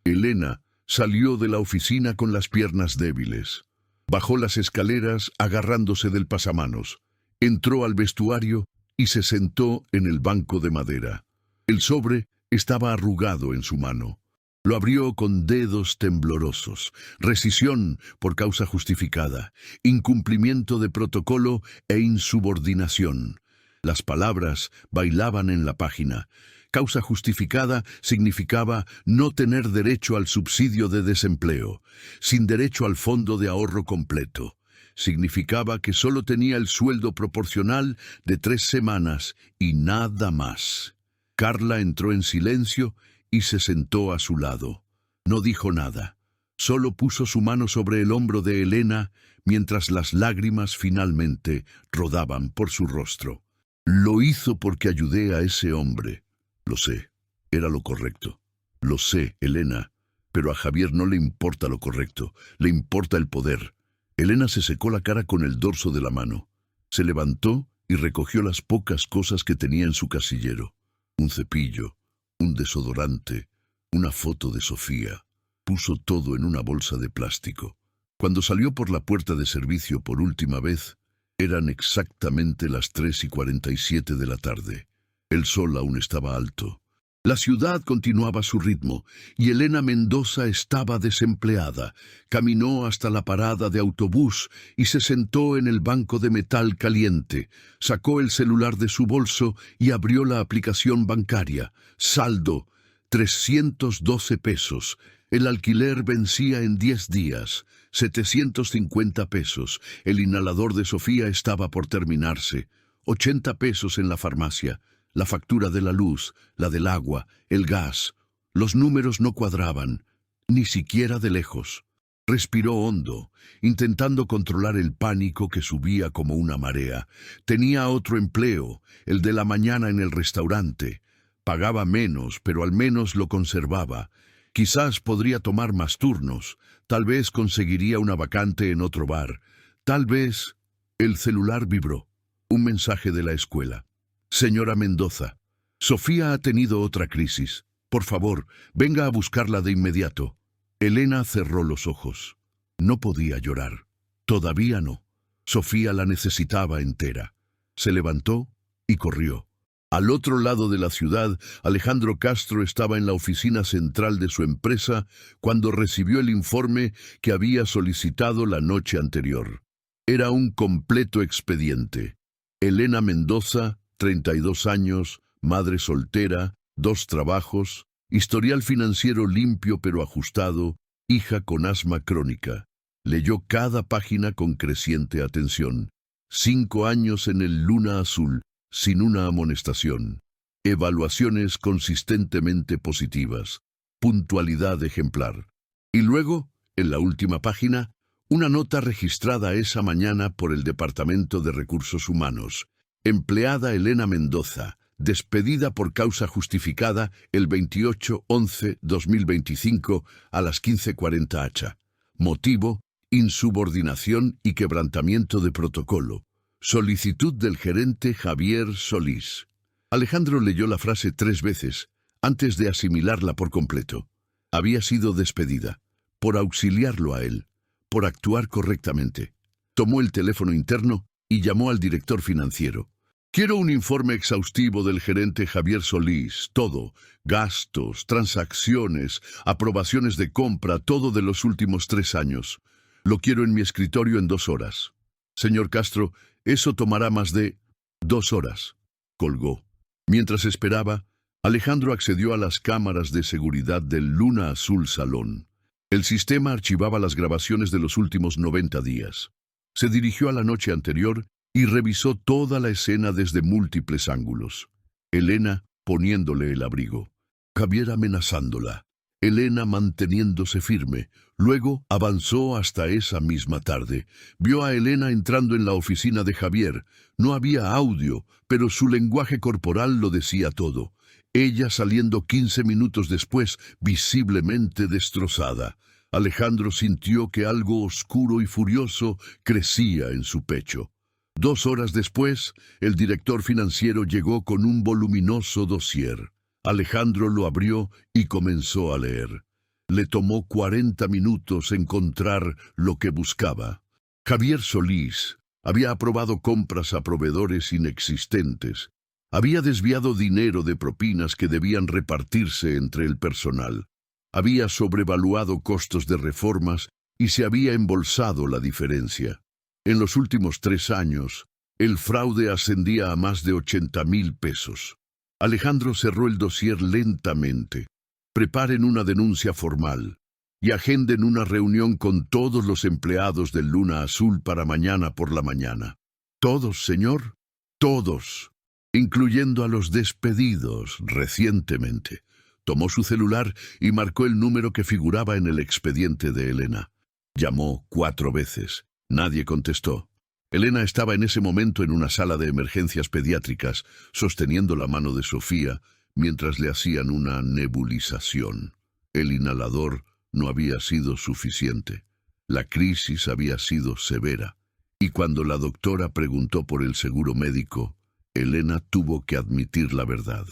Elena salió de la oficina con las piernas débiles. Bajó las escaleras agarrándose del pasamanos. Entró al vestuario y se sentó en el banco de madera. El sobre estaba arrugado en su mano. Lo abrió con dedos temblorosos. Rescisión por causa justificada, incumplimiento de protocolo e insubordinación. Las palabras bailaban en la página. Causa justificada significaba no tener derecho al subsidio de desempleo, sin derecho al fondo de ahorro completo. Significaba que solo tenía el sueldo proporcional de 3 semanas y nada más. Carla entró en silencio y se sentó a su lado. No dijo nada. Solo puso su mano sobre el hombro de Elena mientras las lágrimas finalmente rodaban por su rostro. Lo hizo porque ayudé a ese hombre. Lo sé, era lo correcto. Lo sé, Elena, pero a Javier no le importa lo correcto, le importa el poder. Elena se secó la cara con el dorso de la mano. Se levantó y recogió las pocas cosas que tenía en su casillero. Un cepillo, un desodorante, una foto de Sofía. Puso todo en una bolsa de plástico. Cuando salió por la puerta de servicio por última vez, eran exactamente las 3:47 de la tarde. El sol aún estaba alto. La ciudad continuaba su ritmo y Elena Mendoza estaba desempleada. Caminó hasta la parada de autobús y se sentó en el banco de metal caliente. Sacó el celular de su bolso y abrió la aplicación bancaria. Saldo, 312 pesos. El alquiler vencía en 10 días. 750 pesos. El inhalador de Sofía estaba por terminarse. 80 pesos en la farmacia. La factura de la luz, la del agua, el gas. Los números no cuadraban, ni siquiera de lejos. Respiró hondo, intentando controlar el pánico que subía como una marea. Tenía otro empleo, el de la mañana en el restaurante. Pagaba menos, pero al menos lo conservaba. Quizás podría tomar más turnos. Tal vez conseguiría una vacante en otro bar. Tal vez... El celular vibró. Un mensaje de la escuela. Señora Mendoza, Sofía ha tenido otra crisis. Por favor, venga a buscarla de inmediato. Elena cerró los ojos. No podía llorar. Todavía no. Sofía la necesitaba entera. Se levantó y corrió. Al otro lado de la ciudad, Alejandro Castro estaba en la oficina central de su empresa cuando recibió el informe que había solicitado la noche anterior. Era un completo expediente. Elena Mendoza, 32 años, madre soltera, 2 trabajos, historial financiero limpio pero ajustado, hija con asma crónica. Leyó cada página con creciente atención. 5 años en el Luna Azul, sin una amonestación. Evaluaciones consistentemente positivas. Puntualidad ejemplar. Y luego, en la última página, una nota registrada esa mañana por el Departamento de Recursos Humanos. Empleada Elena Mendoza, despedida por causa justificada el 28/11/2025 a las 15:40 h. Motivo, insubordinación y quebrantamiento de protocolo. Solicitud del gerente Javier Solís. Alejandro leyó la frase 3 veces antes de asimilarla por completo. Había sido despedida, por auxiliarlo a él, por actuar correctamente. Tomó el teléfono interno y llamó al director financiero. Quiero un informe exhaustivo del gerente Javier Solís, todo, gastos, transacciones, aprobaciones de compra, todo de los últimos 3 años. Lo quiero en mi escritorio en 2 horas. Señor Castro, eso tomará más de 2 horas. Colgó. Mientras esperaba, Alejandro accedió a las cámaras de seguridad del Luna Azul Salón. El sistema archivaba las grabaciones de los últimos 90 días. Se dirigió a la noche anterior y revisó toda la escena desde múltiples ángulos. Elena poniéndole el abrigo, Javier amenazándola, Elena manteniéndose firme. Luego avanzó hasta esa misma tarde. Vio a Elena entrando en la oficina de Javier. No había audio, pero su lenguaje corporal lo decía todo. Ella saliendo 15 minutos después, visiblemente destrozada. Alejandro sintió que algo oscuro y furioso crecía en su pecho. 2 horas después, el director financiero llegó con un voluminoso dossier. Alejandro lo abrió y comenzó a leer. Le tomó 40 minutos encontrar lo que buscaba. Javier Solís había aprobado compras a proveedores inexistentes. Había desviado dinero de propinas que debían repartirse entre el personal. Había sobrevaluado costos de reformas y se había embolsado la diferencia. En los últimos 3 años, el fraude ascendía a más de 80,000 pesos. Alejandro cerró el dossier lentamente. Preparen una denuncia formal y agenden una reunión con todos los empleados del Luna Azul para mañana por la mañana. ¿Todos, señor? Todos, incluyendo a los despedidos recientemente. Tomó su celular y marcó el número que figuraba en el expediente de Elena. Llamó 4 veces. Nadie contestó. Elena estaba en ese momento en una sala de emergencias pediátricas, sosteniendo la mano de Sofía, mientras le hacían una nebulización. El inhalador no había sido suficiente. La crisis había sido severa. Y cuando la doctora preguntó por el seguro médico, Elena tuvo que admitir la verdad.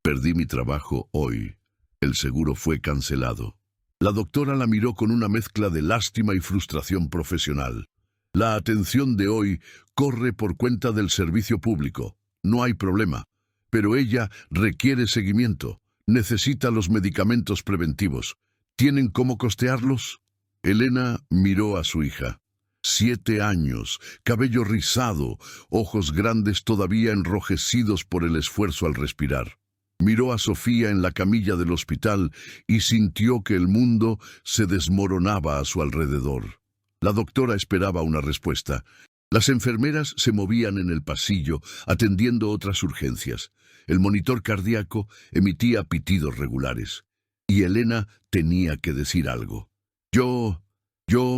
Perdí mi trabajo hoy. El seguro fue cancelado. La doctora la miró con una mezcla de lástima y frustración profesional. La atención de hoy corre por cuenta del servicio público. No hay problema. Pero ella requiere seguimiento. Necesita los medicamentos preventivos. ¿Tienen cómo costearlos? Elena miró a su hija. 7 años, cabello rizado, ojos grandes todavía enrojecidos por el esfuerzo al respirar. Miró a Sofía en la camilla del hospital y sintió que el mundo se desmoronaba a su alrededor. La doctora esperaba una respuesta. Las enfermeras se movían en el pasillo, atendiendo otras urgencias. El monitor cardíaco emitía pitidos regulares. Y Elena tenía que decir algo. Yo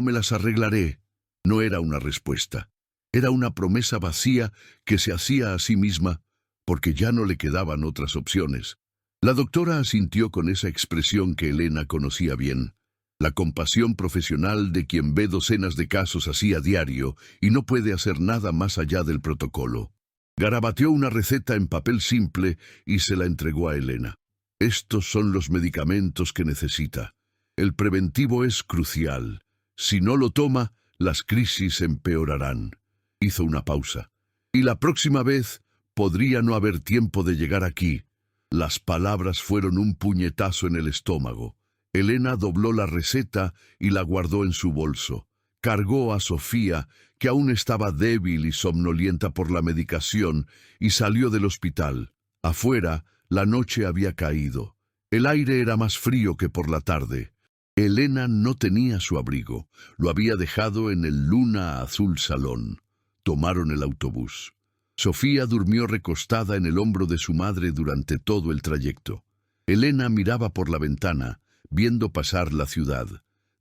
me las arreglaré. No era una respuesta. Era una promesa vacía que se hacía a sí misma porque ya no le quedaban otras opciones. La doctora asintió con esa expresión que Elena conocía bien. La compasión profesional de quien ve docenas de casos así a diario y no puede hacer nada más allá del protocolo. Garabateó una receta en papel simple y se la entregó a Elena. Estos son los medicamentos que necesita. El preventivo es crucial. Si no lo toma, las crisis empeorarán. Hizo una pausa. Y la próxima vez podría no haber tiempo de llegar aquí. Las palabras fueron un puñetazo en el estómago. Elena dobló la receta y la guardó en su bolso. Cargó a Sofía, que aún estaba débil y somnolienta por la medicación, y salió del hospital. Afuera, la noche había caído. El aire era más frío que por la tarde. Elena no tenía su abrigo. Lo había dejado en el Luna Azul Salón. Tomaron el autobús. Sofía durmió recostada en el hombro de su madre durante todo el trayecto. Elena miraba por la ventana, viendo pasar la ciudad,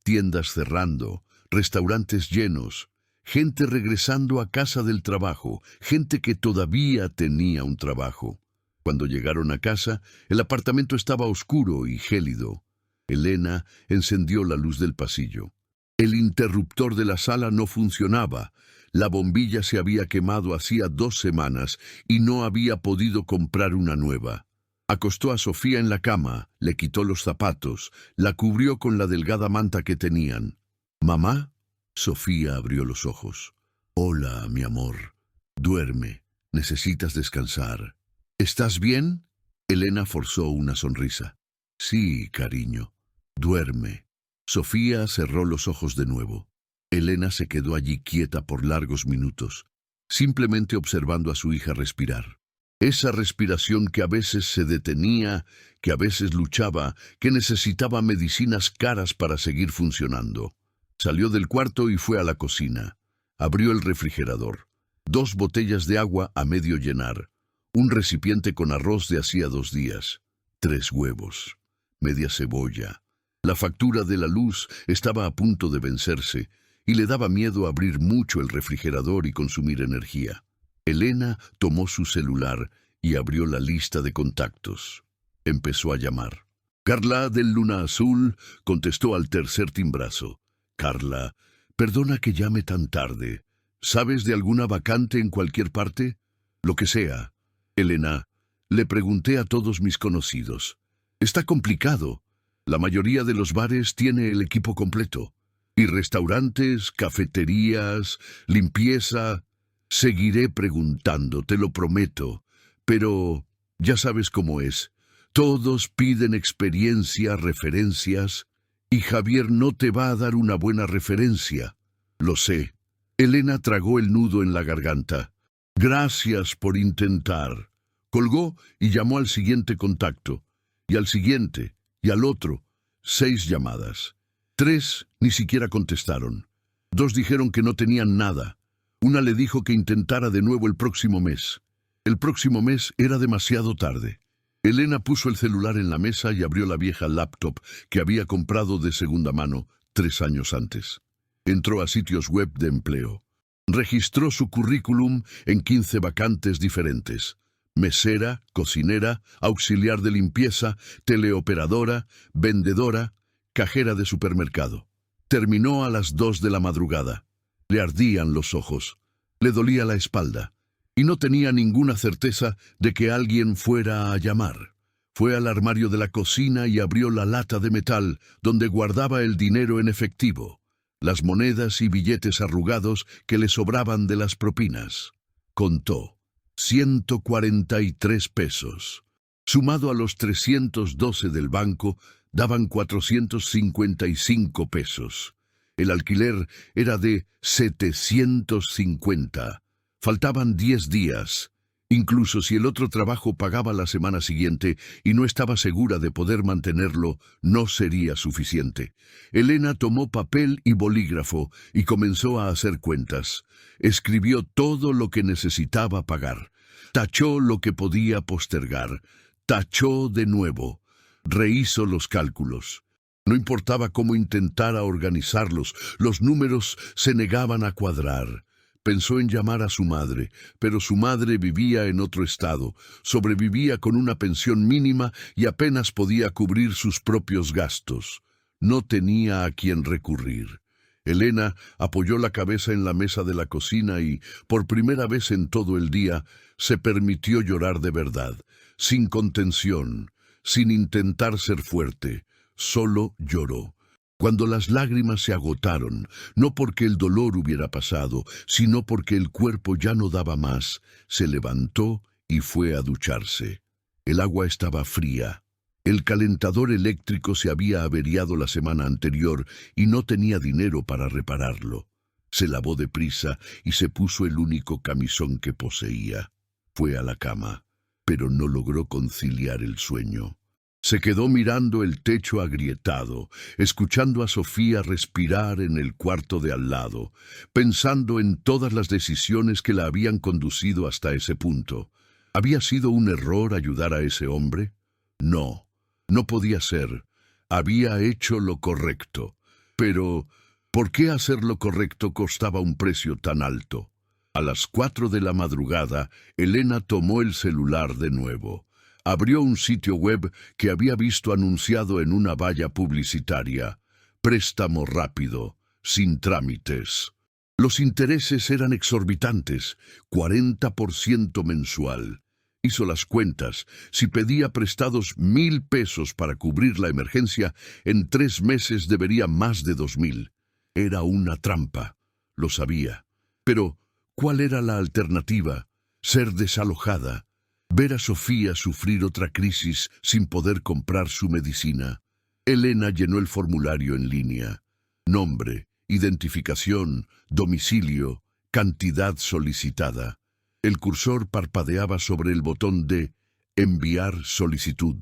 tiendas cerrando, restaurantes llenos, gente regresando a casa del trabajo, gente que todavía tenía un trabajo. Cuando llegaron a casa, el apartamento estaba oscuro y gélido. Elena encendió la luz del pasillo. El interruptor de la sala no funcionaba. La bombilla se había quemado hacía 2 semanas y no había podido comprar una nueva. Acostó a Sofía en la cama, le quitó los zapatos, la cubrió con la delgada manta que tenían. «¿Mamá?» Sofía abrió los ojos. «Hola, mi amor. Duerme. Necesitas descansar. ¿Estás bien?» Elena forzó una sonrisa. «Sí, cariño. Duerme». Sofía cerró los ojos de nuevo. Elena se quedó allí quieta por largos minutos, simplemente observando a su hija respirar. Esa respiración que a veces se detenía, que a veces luchaba, que necesitaba medicinas caras para seguir funcionando. Salió del cuarto y fue a la cocina. Abrió el refrigerador. 2 botellas de agua a medio llenar. Un recipiente con arroz de hacía 2 días. 3 huevos. Media cebolla. La factura de la luz estaba a punto de vencerse y le daba miedo abrir mucho el refrigerador y consumir energía. Elena tomó su celular y abrió la lista de contactos. Empezó a llamar. Carla del Luna Azul contestó al tercer timbrazo. Carla, perdona que llame tan tarde. ¿Sabes de alguna vacante en cualquier parte? Lo que sea. Elena, le pregunté a todos mis conocidos. Está complicado. La mayoría de los bares tiene el equipo completo. Y restaurantes, cafeterías, limpieza. Seguiré preguntando, te lo prometo. Pero ya sabes cómo es. Todos piden experiencia, referencias, y Javier no te va a dar una buena referencia. Lo sé. Elena tragó el nudo en la garganta. Gracias por intentar. Colgó y llamó al siguiente contacto, y al siguiente, y al otro. 6 llamadas. 3 ni siquiera contestaron. 2 dijeron que no tenían nada. Una le dijo que intentara de nuevo el próximo mes. El próximo mes era demasiado tarde. Elena puso el celular en la mesa y abrió la vieja laptop que había comprado de segunda mano 3 años antes. Entró a sitios web de empleo. Registró su currículum en 15 vacantes diferentes. Mesera, cocinera, auxiliar de limpieza, teleoperadora, vendedora, cajera de supermercado. Terminó a las 2 de la madrugada. Le ardían los ojos. Le dolía la espalda. Y no tenía ninguna certeza de que alguien fuera a llamar. Fue al armario de la cocina y abrió la lata de metal donde guardaba el dinero en efectivo, las monedas y billetes arrugados que le sobraban de las propinas. Contó. 143 pesos. Sumado a los 312 del banco, daban 455 pesos. El alquiler era de 750. Faltaban 10 días. Incluso si el otro trabajo pagaba la semana siguiente y no estaba segura de poder mantenerlo, no sería suficiente. Elena tomó papel y bolígrafo y comenzó a hacer cuentas. Escribió todo lo que necesitaba pagar. Tachó lo que podía postergar. Tachó de nuevo. Rehizo los cálculos. No importaba cómo intentara organizarlos, los números se negaban a cuadrar. Pensó en llamar a su madre, pero su madre vivía en otro estado, sobrevivía con una pensión mínima y apenas podía cubrir sus propios gastos. No tenía a quién recurrir. Elena apoyó la cabeza en la mesa de la cocina y, por primera vez en todo el día, se permitió llorar de verdad, sin contención, sin intentar ser fuerte. Solo lloró. Cuando las lágrimas se agotaron, no porque el dolor hubiera pasado, sino porque el cuerpo ya no daba más, se levantó y fue a ducharse. El agua estaba fría. El calentador eléctrico se había averiado la semana anterior y no tenía dinero para repararlo. Se lavó deprisa y se puso el único camisón que poseía. Fue a la cama, pero no logró conciliar el sueño. Se quedó mirando el techo agrietado, escuchando a Sofía respirar en el cuarto de al lado, pensando en todas las decisiones que la habían conducido hasta ese punto. ¿Había sido un error ayudar a ese hombre? No, no podía ser. Había hecho lo correcto. Pero, ¿por qué hacer lo correcto costaba un precio tan alto? A las 4 de la madrugada, Elena tomó el celular de nuevo. Abrió un sitio web que había visto anunciado en una valla publicitaria. Préstamo rápido, sin trámites. Los intereses eran exorbitantes, 40% mensual. Hizo las cuentas. Si pedía prestados 1,000 pesos para cubrir la emergencia, en 3 meses debería más de 2,000. Era una trampa. Lo sabía. Pero, ¿cuál era la alternativa? Ser desalojada. Ver a Sofía sufrir otra crisis sin poder comprar su medicina. Elena llenó el formulario en línea. Nombre, identificación, domicilio, cantidad solicitada. El cursor parpadeaba sobre el botón de enviar solicitud.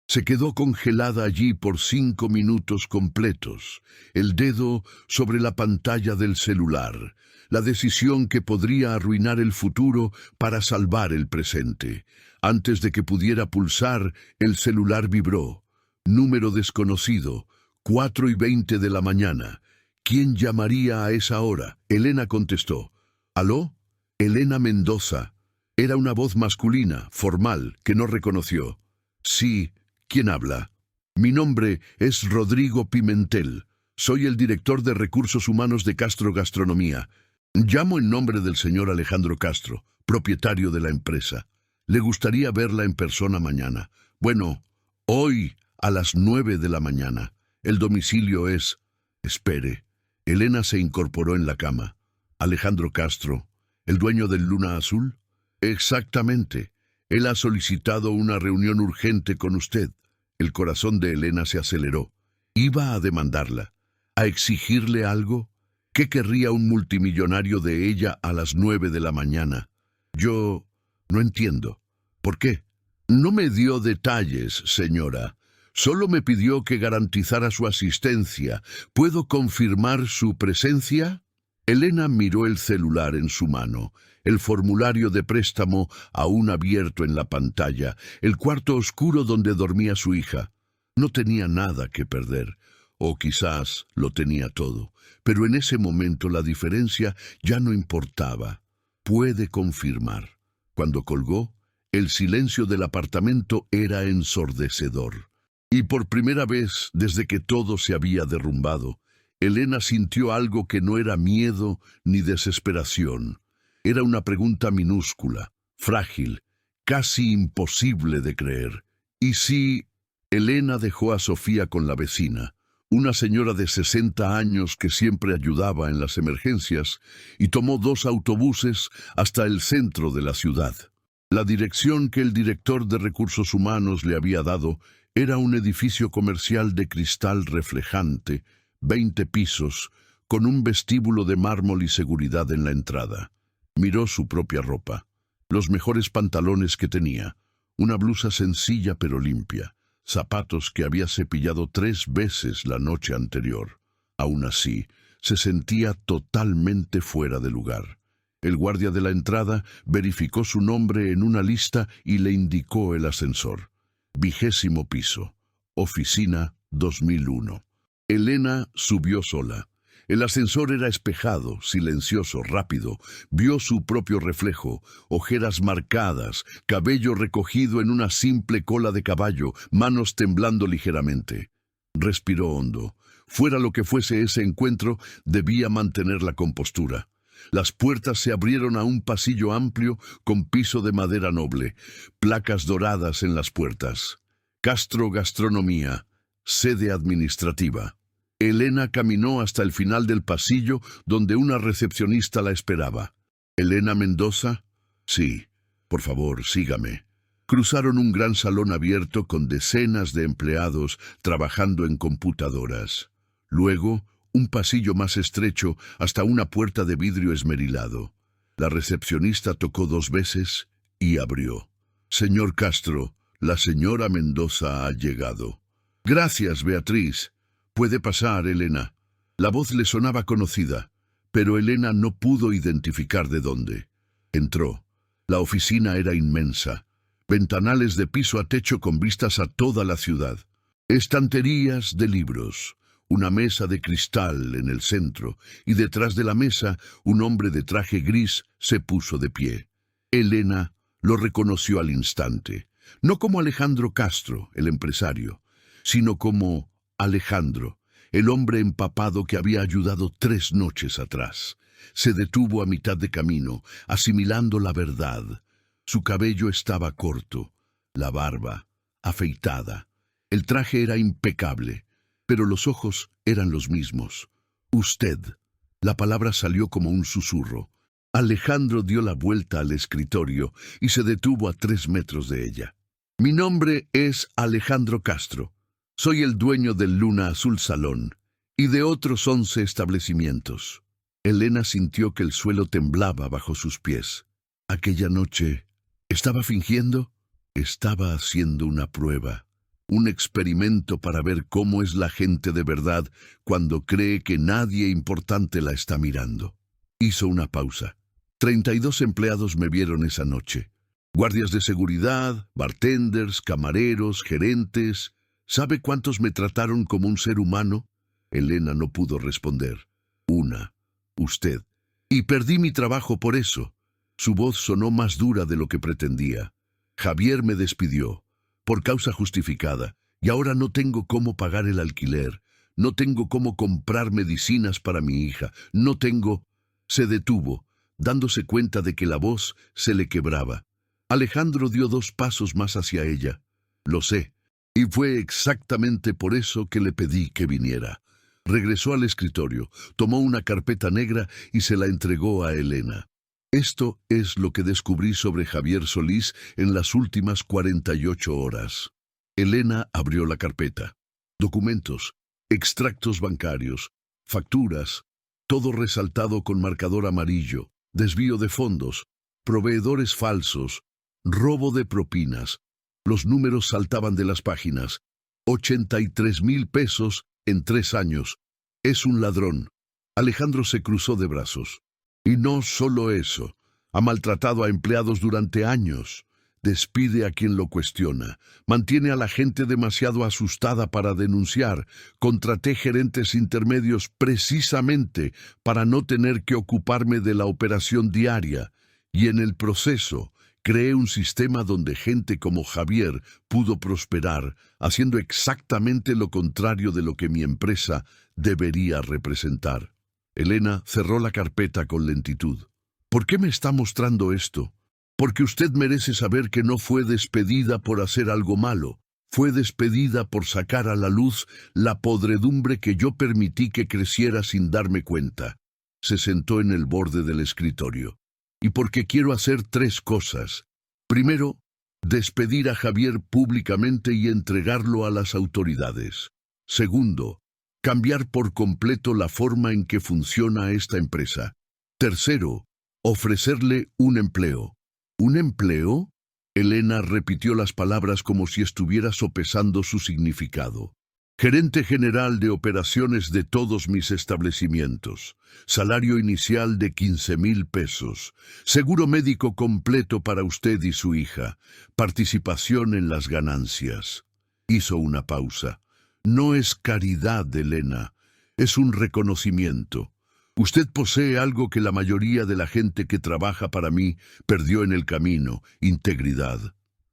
Se quedó congelada allí por 5 minutos completos, el dedo sobre la pantalla del celular, la decisión que podría arruinar el futuro para salvar el presente. Antes de que pudiera pulsar, el celular vibró. Número desconocido, 4:20 de la mañana. ¿Quién llamaría a esa hora? Elena contestó. ¿Aló? Elena Mendoza. Era una voz masculina, formal, que no reconoció. Sí. ¿Quién habla? Mi nombre es Rodrigo Pimentel. Soy el director de Recursos Humanos de Castro Gastronomía. Llamo en nombre del señor Alejandro Castro, propietario de la empresa. Le gustaría verla en persona mañana. Bueno, hoy a las 9 de la mañana. El domicilio es... Espere. Elena se incorporó en la cama. Alejandro Castro, ¿el dueño del Luna Azul? Exactamente. Él ha solicitado una reunión urgente con usted. El corazón de Elena se aceleró. Iba a demandarla, a exigirle algo. ¿Qué querría un multimillonario de ella a las 9 de la mañana? Yo no entiendo. ¿Por qué? No me dio detalles, señora. Solo me pidió que garantizara su asistencia. ¿Puedo confirmar su presencia? Elena miró el celular en su mano. El formulario de préstamo aún abierto en la pantalla, el cuarto oscuro donde dormía su hija. No tenía nada que perder, o quizás lo tenía todo, pero en ese momento la diferencia ya no importaba. Puede confirmar. Cuando colgó, el silencio del apartamento era ensordecedor. Y por primera vez, desde que todo se había derrumbado, Elena sintió algo que no era miedo ni desesperación. Era una pregunta minúscula, frágil, casi imposible de creer. ¿Y si...? Elena dejó a Sofía con la vecina, una señora de 60 años que siempre ayudaba en las emergencias, y tomó 2 autobuses hasta el centro de la ciudad. La dirección que el director de Recursos Humanos le había dado era un edificio comercial de cristal reflejante, 20 pisos, con un vestíbulo de mármol y seguridad en la entrada. Miró su propia ropa, los mejores pantalones que tenía, una blusa sencilla pero limpia, zapatos que había cepillado 3 veces la noche anterior. Aún así, se sentía totalmente fuera de lugar. El guardia de la entrada verificó su nombre en una lista y le indicó el ascensor. 20º piso, oficina 2001. Elena subió sola. El ascensor era espejado, silencioso, rápido. Vio su propio reflejo, ojeras marcadas, cabello recogido en una simple cola de caballo, manos temblando ligeramente. Respiró hondo. Fuera lo que fuese ese encuentro, debía mantener la compostura. Las puertas se abrieron a un pasillo amplio con piso de madera noble, placas doradas en las puertas. Castro Gastronomía, sede administrativa. Elena caminó hasta el final del pasillo donde una recepcionista la esperaba. ¿Elena Mendoza? Sí. Por favor, sígame. Cruzaron un gran salón abierto con decenas de empleados trabajando en computadoras. Luego, un pasillo más estrecho hasta una puerta de vidrio esmerilado. La recepcionista tocó 2 veces y abrió. Señor Castro, la señora Mendoza ha llegado. Gracias, Beatriz. Puede pasar, Elena. La voz le sonaba conocida, pero Elena no pudo identificar de dónde. Entró. La oficina era inmensa. Ventanales de piso a techo con vistas a toda la ciudad. Estanterías de libros. Una mesa de cristal en el centro, y detrás de la mesa un hombre de traje gris se puso de pie. Elena lo reconoció al instante, no como Alejandro Castro, el empresario, sino como Alejandro, el hombre empapado que había ayudado 3 noches atrás. Se detuvo a mitad de camino, asimilando la verdad. Su cabello estaba corto, la barba afeitada. El traje era impecable, pero los ojos eran los mismos. Usted. La palabra salió como un susurro. Alejandro dio la vuelta al escritorio y se detuvo a 3 metros de ella. Mi nombre es Alejandro Castro. Soy el dueño del Luna Azul Salón y de otros 11 establecimientos. Elena sintió que el suelo temblaba bajo sus pies. Aquella noche, ¿estaba fingiendo? Estaba haciendo una prueba, un experimento para ver cómo es la gente de verdad cuando cree que nadie importante la está mirando. Hizo una pausa. 32 empleados me vieron esa noche. Guardias de seguridad, bartenders, camareros, gerentes. ¿Sabe cuántos me trataron como un ser humano? Elena no pudo responder. Una. Usted. Y perdí mi trabajo por eso. Su voz sonó más dura de lo que pretendía. Javier me despidió, por causa justificada, y ahora no tengo cómo pagar el alquiler, no tengo cómo comprar medicinas para mi hija, no tengo... Se detuvo, dándose cuenta de que la voz se le quebraba. Alejandro dio 2 pasos más hacia ella. Lo sé, y fue exactamente por eso que le pedí que viniera. Regresó al escritorio, tomó una carpeta negra y se la entregó a Elena. Esto es lo que descubrí sobre Javier Solís en las últimas 48 horas. Elena abrió la carpeta. Documentos, extractos bancarios, facturas, todo resaltado con marcador amarillo, desvío de fondos, proveedores falsos, robo de propinas. Los números saltaban de las páginas. 83,000 pesos en 3 años. Es un ladrón. Alejandro se cruzó de brazos. Y no solo eso, ha maltratado a empleados durante años. Despide a quien lo cuestiona. Mantiene a la gente demasiado asustada para denunciar. Contraté gerentes intermedios precisamente para no tener que ocuparme de la operación diaria. Y en el proceso, creé un sistema donde gente como Javier pudo prosperar, haciendo exactamente lo contrario de lo que mi empresa debería representar. Elena cerró la carpeta con lentitud. ¿Por qué me está mostrando esto? Porque usted merece saber que no fue despedida por hacer algo malo. Fue despedida por sacar a la luz la podredumbre que yo permití que creciera sin darme cuenta. Se sentó en el borde del escritorio. Y porque quiero hacer 3 cosas. Primero, despedir a Javier públicamente y entregarlo a las autoridades. Segundo, cambiar por completo la forma en que funciona esta empresa. Tercero, ofrecerle un empleo. ¿Un empleo? Elena repitió las palabras como si estuviera sopesando su significado. Gerente general de operaciones de todos mis establecimientos. Salario inicial de 15,000 pesos. Seguro médico completo para usted y su hija. Participación en las ganancias. Hizo una pausa. No es caridad, Elena. Es un reconocimiento. Usted posee algo que la mayoría de la gente que trabaja para mí perdió en el camino, integridad.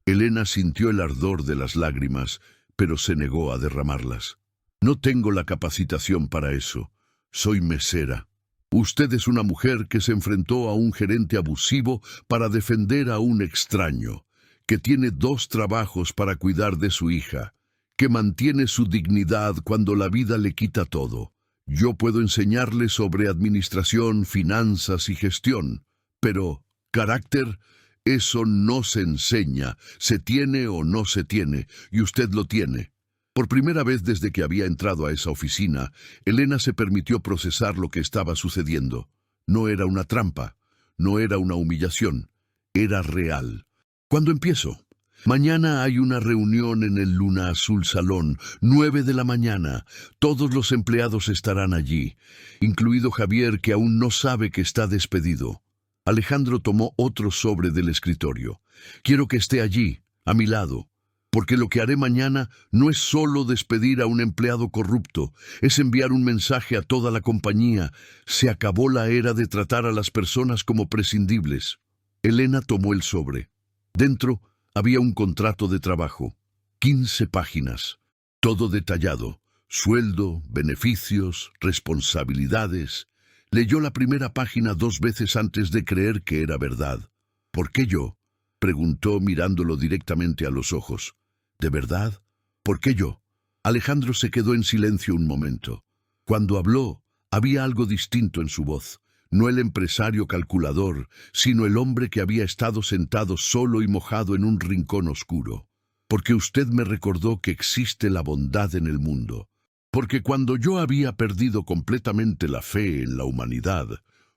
Elena sintió el ardor de las lágrimas, pero se negó a derramarlas. No tengo la capacitación para eso. Soy mesera. Usted es una mujer que se enfrentó a un gerente abusivo para defender a un extraño, que tiene 2 trabajos para cuidar de su hija, que mantiene su dignidad cuando la vida le quita todo. Yo puedo enseñarle sobre administración, finanzas y gestión, pero carácter, eso no se enseña, se tiene o no se tiene, y usted lo tiene. Por primera vez desde que había entrado a esa oficina, Elena se permitió procesar lo que estaba sucediendo. No era una trampa, no era una humillación, era real. ¿Cuándo empiezo? Mañana hay una reunión en el Luna Azul Salón, 9 de la mañana. Todos los empleados estarán allí, incluido Javier, que aún no sabe que está despedido. Alejandro tomó otro sobre del escritorio. Quiero que esté allí, a mi lado, porque lo que haré mañana no es solo despedir a un empleado corrupto, es enviar un mensaje a toda la compañía. Se acabó la era de tratar a las personas como prescindibles. Elena tomó el sobre. Dentro había un contrato de trabajo, 15 páginas, todo detallado, sueldo, beneficios, responsabilidades. Leyó la primera página 2 veces antes de creer que era verdad. ¿Por qué yo? Preguntó mirándolo directamente a los ojos. ¿De verdad? ¿Por qué yo? Alejandro se quedó en silencio un momento. Cuando habló, había algo distinto en su voz. No el empresario calculador, sino el hombre que había estado sentado solo y mojado en un rincón oscuro. Porque usted me recordó que existe la bondad en el mundo. Porque cuando yo había perdido completamente la fe en la humanidad,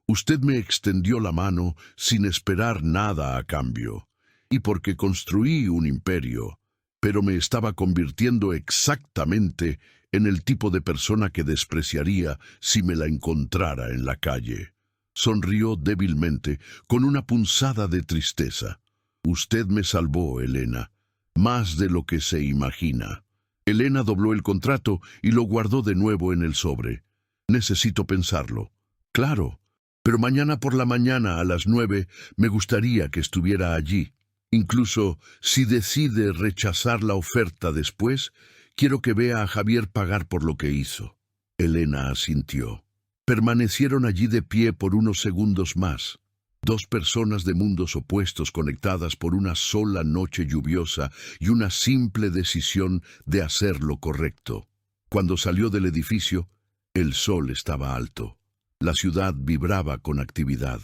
Usted me extendió la mano sin esperar nada a cambio, y porque construí un imperio, pero me estaba convirtiendo exactamente en el tipo de persona que despreciaría si me la encontrara en la calle. Sonrió débilmente, con una punzada de tristeza. Usted me salvó, Elena, más de lo que se imagina. Elena dobló el contrato y lo guardó de nuevo en el sobre. Necesito pensarlo. Claro, pero mañana por la mañana a las 9 me gustaría que estuviera allí. Incluso si decide rechazar la oferta después, quiero que vea a Javier pagar por lo que hizo. Elena asintió. Permanecieron allí de pie por unos segundos más. Dos personas de mundos opuestos conectadas por una sola noche lluviosa y una simple decisión de hacer lo correcto. Cuando salió del edificio, el sol estaba alto. La ciudad vibraba con actividad.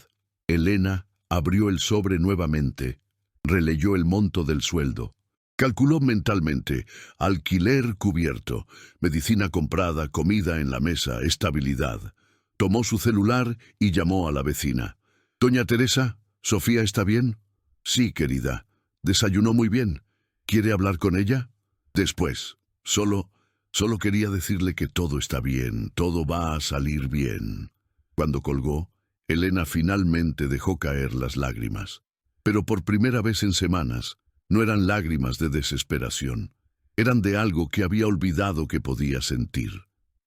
Elena abrió el sobre nuevamente, releyó el monto del sueldo. Calculó mentalmente: alquiler cubierto, medicina comprada, comida en la mesa, estabilidad. Tomó su celular y llamó a la vecina. «Doña Teresa, ¿Sofía está bien?» «Sí, querida. Desayunó muy bien. ¿Quiere hablar con ella?» «Después. Solo quería decirle que todo está bien, todo va a salir bien». Cuando colgó, Elena finalmente dejó caer las lágrimas. Pero por primera vez en semanas, no eran lágrimas de desesperación. Eran de algo que había olvidado que podía sentir: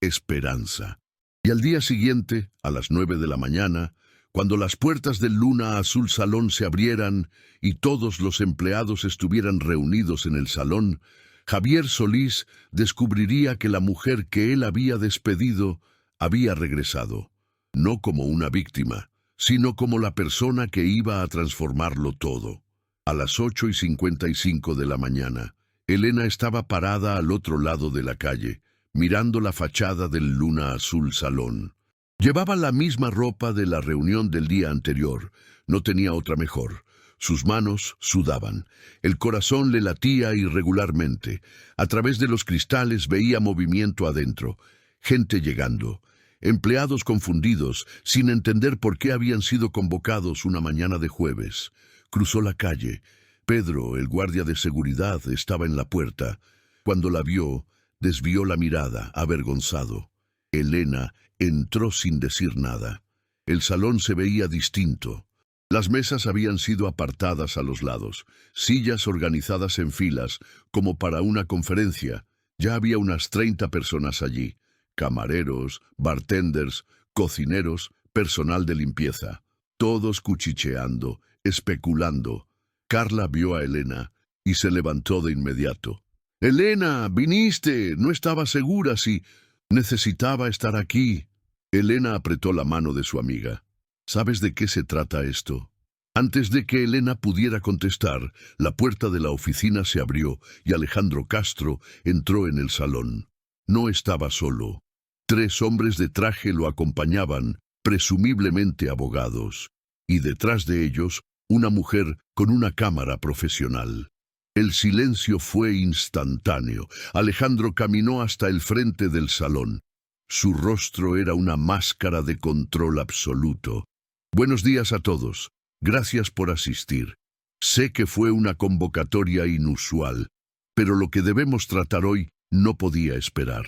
esperanza. Y al día siguiente, a las 9 de la mañana, cuando las puertas del Luna Azul Salón se abrieran y todos los empleados estuvieran reunidos en el salón, Javier Solís descubriría que la mujer que él había despedido había regresado, no como una víctima, sino como la persona que iba a transformarlo todo. A las 8:55 de la mañana, Elena estaba parada al otro lado de la calle, mirando la fachada del Luna Azul Salón. Llevaba la misma ropa de la reunión del día anterior, no tenía otra mejor. Sus manos sudaban, el corazón le latía irregularmente. A través de los cristales veía movimiento adentro, gente llegando, empleados confundidos, sin entender por qué habían sido convocados una mañana de jueves. Cruzó la calle. Pedro, el guardia de seguridad, estaba en la puerta. Cuando la vio, desvió la mirada, avergonzado. Elena entró sin decir nada. El salón se veía distinto. Las mesas habían sido apartadas a los lados, sillas organizadas en filas, como para una conferencia. Ya había unas 30 personas allí: camareros, bartenders, cocineros, personal de limpieza. Todos cuchicheando, especulando. Carla vio a Elena y se levantó de inmediato. «Elena, viniste. No estaba segura si necesitaba estar aquí». Elena apretó la mano de su amiga. «¿Sabes de qué se trata esto?» Antes de que Elena pudiera contestar, la puerta de la oficina se abrió y Alejandro Castro entró en el salón. No estaba solo. 3 hombres de traje lo acompañaban, presumiblemente abogados, y detrás de ellos una mujer con una cámara profesional. El silencio fue instantáneo. Alejandro caminó hasta el frente del salón. Su rostro era una máscara de control absoluto. «Buenos días a todos. Gracias por asistir. Sé que fue una convocatoria inusual, pero lo que debemos tratar hoy no podía esperar».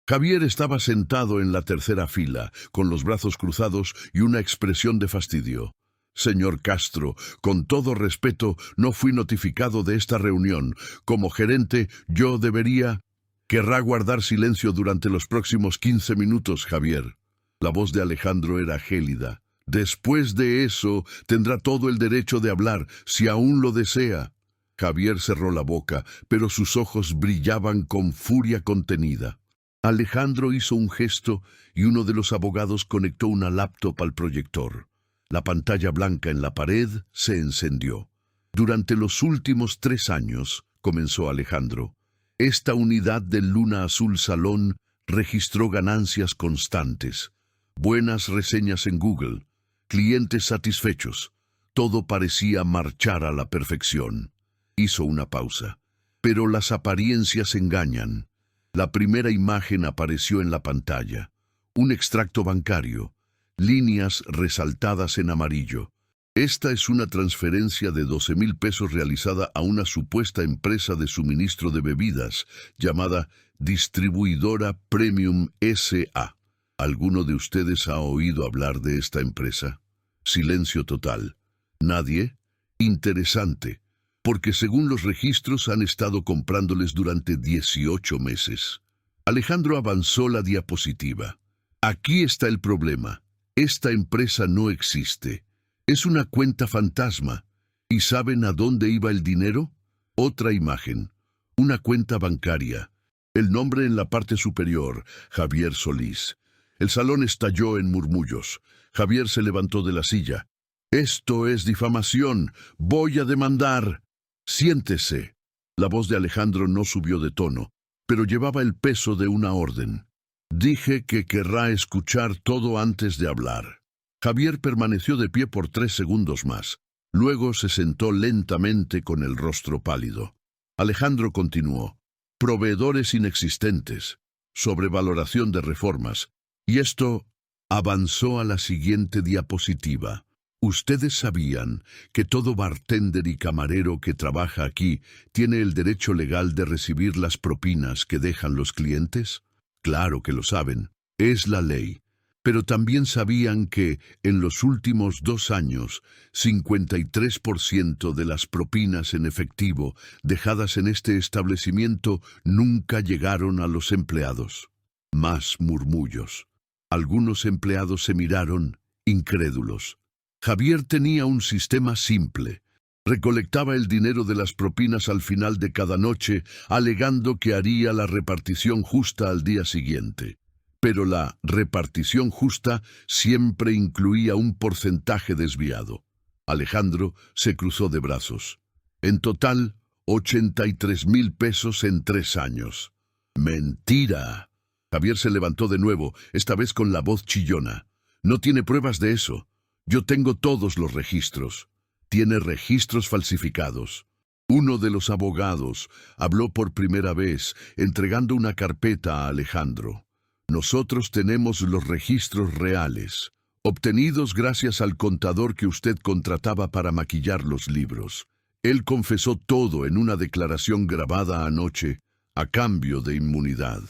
Javier estaba sentado en la tercera fila, con los brazos cruzados y una expresión de fastidio. «Señor Castro, con todo respeto, no fui notificado de esta reunión. Como gerente, yo debería...» «Querrá guardar silencio durante los próximos 15 minutos, Javier». La voz de Alejandro era gélida. «Después de eso, tendrá todo el derecho de hablar, si aún lo desea». Javier cerró la boca, pero sus ojos brillaban con furia contenida. Alejandro hizo un gesto y uno de los abogados conectó una laptop al proyector. La pantalla blanca en la pared se encendió. «Durante los últimos 3 años», comenzó Alejandro, «esta unidad del Luna Azul Salón registró ganancias constantes, buenas reseñas en Google, clientes satisfechos. Todo parecía marchar a la perfección». Hizo una pausa. «Pero las apariencias engañan». La primera imagen apareció en la pantalla. Un extracto bancario. líneas resaltadas en amarillo. Esta es una transferencia de 12,000 pesos realizada a una supuesta empresa de suministro de bebidas llamada Distribuidora Premium S.A. ¿Alguno de ustedes ha oído hablar de esta empresa? Silencio total. ¿Nadie? Interesante, porque según los registros han estado comprándoles durante 18 meses. Alejandro avanzó la diapositiva. Aquí está el problema. Esta empresa no existe. Es una cuenta fantasma. ¿Y saben a dónde iba el dinero? Otra imagen. Una cuenta bancaria. El nombre en la parte superior, Javier Solís. El salón estalló en murmullos. Javier se levantó de la silla. «Esto es difamación. Voy a demandar». «Siéntese». La voz de Alejandro no subió de tono, pero llevaba el peso de una orden. «Dije que querrá escuchar todo antes de hablar». Javier permaneció de pie por 3 segundos más. Luego se sentó lentamente con el rostro pálido. Alejandro continuó. «Proveedores inexistentes. Sobrevaloración de reformas. Y esto...» Avanzó a la siguiente diapositiva. ¿Ustedes sabían que todo bartender y camarero que trabaja aquí tiene el derecho legal de recibir las propinas que dejan los clientes? Claro que lo saben. Es la ley. Pero también sabían que, en los últimos 2 años, 53% de las propinas en efectivo dejadas en este establecimiento nunca llegaron a los empleados. Más murmullos. Algunos empleados se miraron, incrédulos. Javier tenía un sistema simple. Recolectaba el dinero de las propinas al final de cada noche, alegando que haría la repartición justa al día siguiente. Pero la repartición justa siempre incluía un porcentaje desviado. Alejandro se cruzó de brazos. En total, 83,000 pesos en 3 años. ¡Mentira! Javier se levantó de nuevo, esta vez con la voz chillona. «No tiene pruebas de eso. Yo tengo todos los registros». «Tiene registros falsificados». Uno de los abogados habló por primera vez, entregando una carpeta a Alejandro. «Nosotros tenemos los registros reales, obtenidos gracias al contador que usted contrataba para maquillar los libros. Él confesó todo en una declaración grabada anoche, a cambio de inmunidad».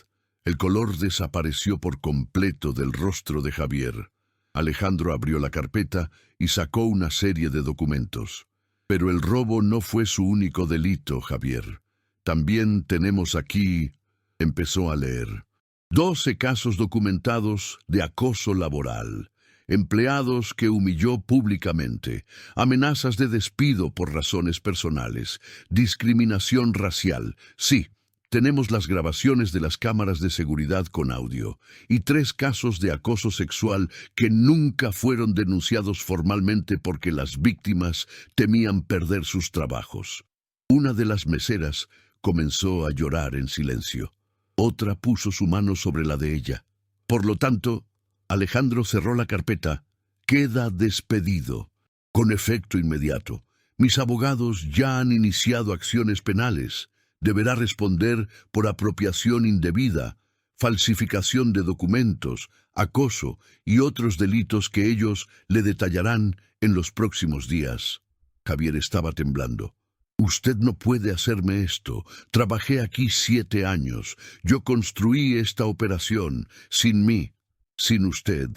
El color desapareció por completo del rostro de Javier. Alejandro abrió la carpeta y sacó una serie de documentos. «Pero el robo no fue su único delito, Javier. También tenemos aquí...» Empezó a leer. 12 casos documentados de acoso laboral. Empleados que humilló públicamente. Amenazas de despido por razones personales. Discriminación racial. Sí. Tenemos las grabaciones de las cámaras de seguridad con audio y 3 casos de acoso sexual que nunca fueron denunciados formalmente porque las víctimas temían perder sus trabajos. Una de las meseras comenzó a llorar en silencio. Otra puso su mano sobre la de ella. Por lo tanto, Alejandro cerró la carpeta. «Queda despedido. Con efecto inmediato. Mis abogados ya han iniciado acciones penales. Deberá responder por apropiación indebida, falsificación de documentos, acoso y otros delitos que ellos le detallarán en los próximos días». Javier estaba temblando. «Usted no puede hacerme esto. Trabajé aquí 7 años. Yo construí esta operación. Sin mí, sin usted.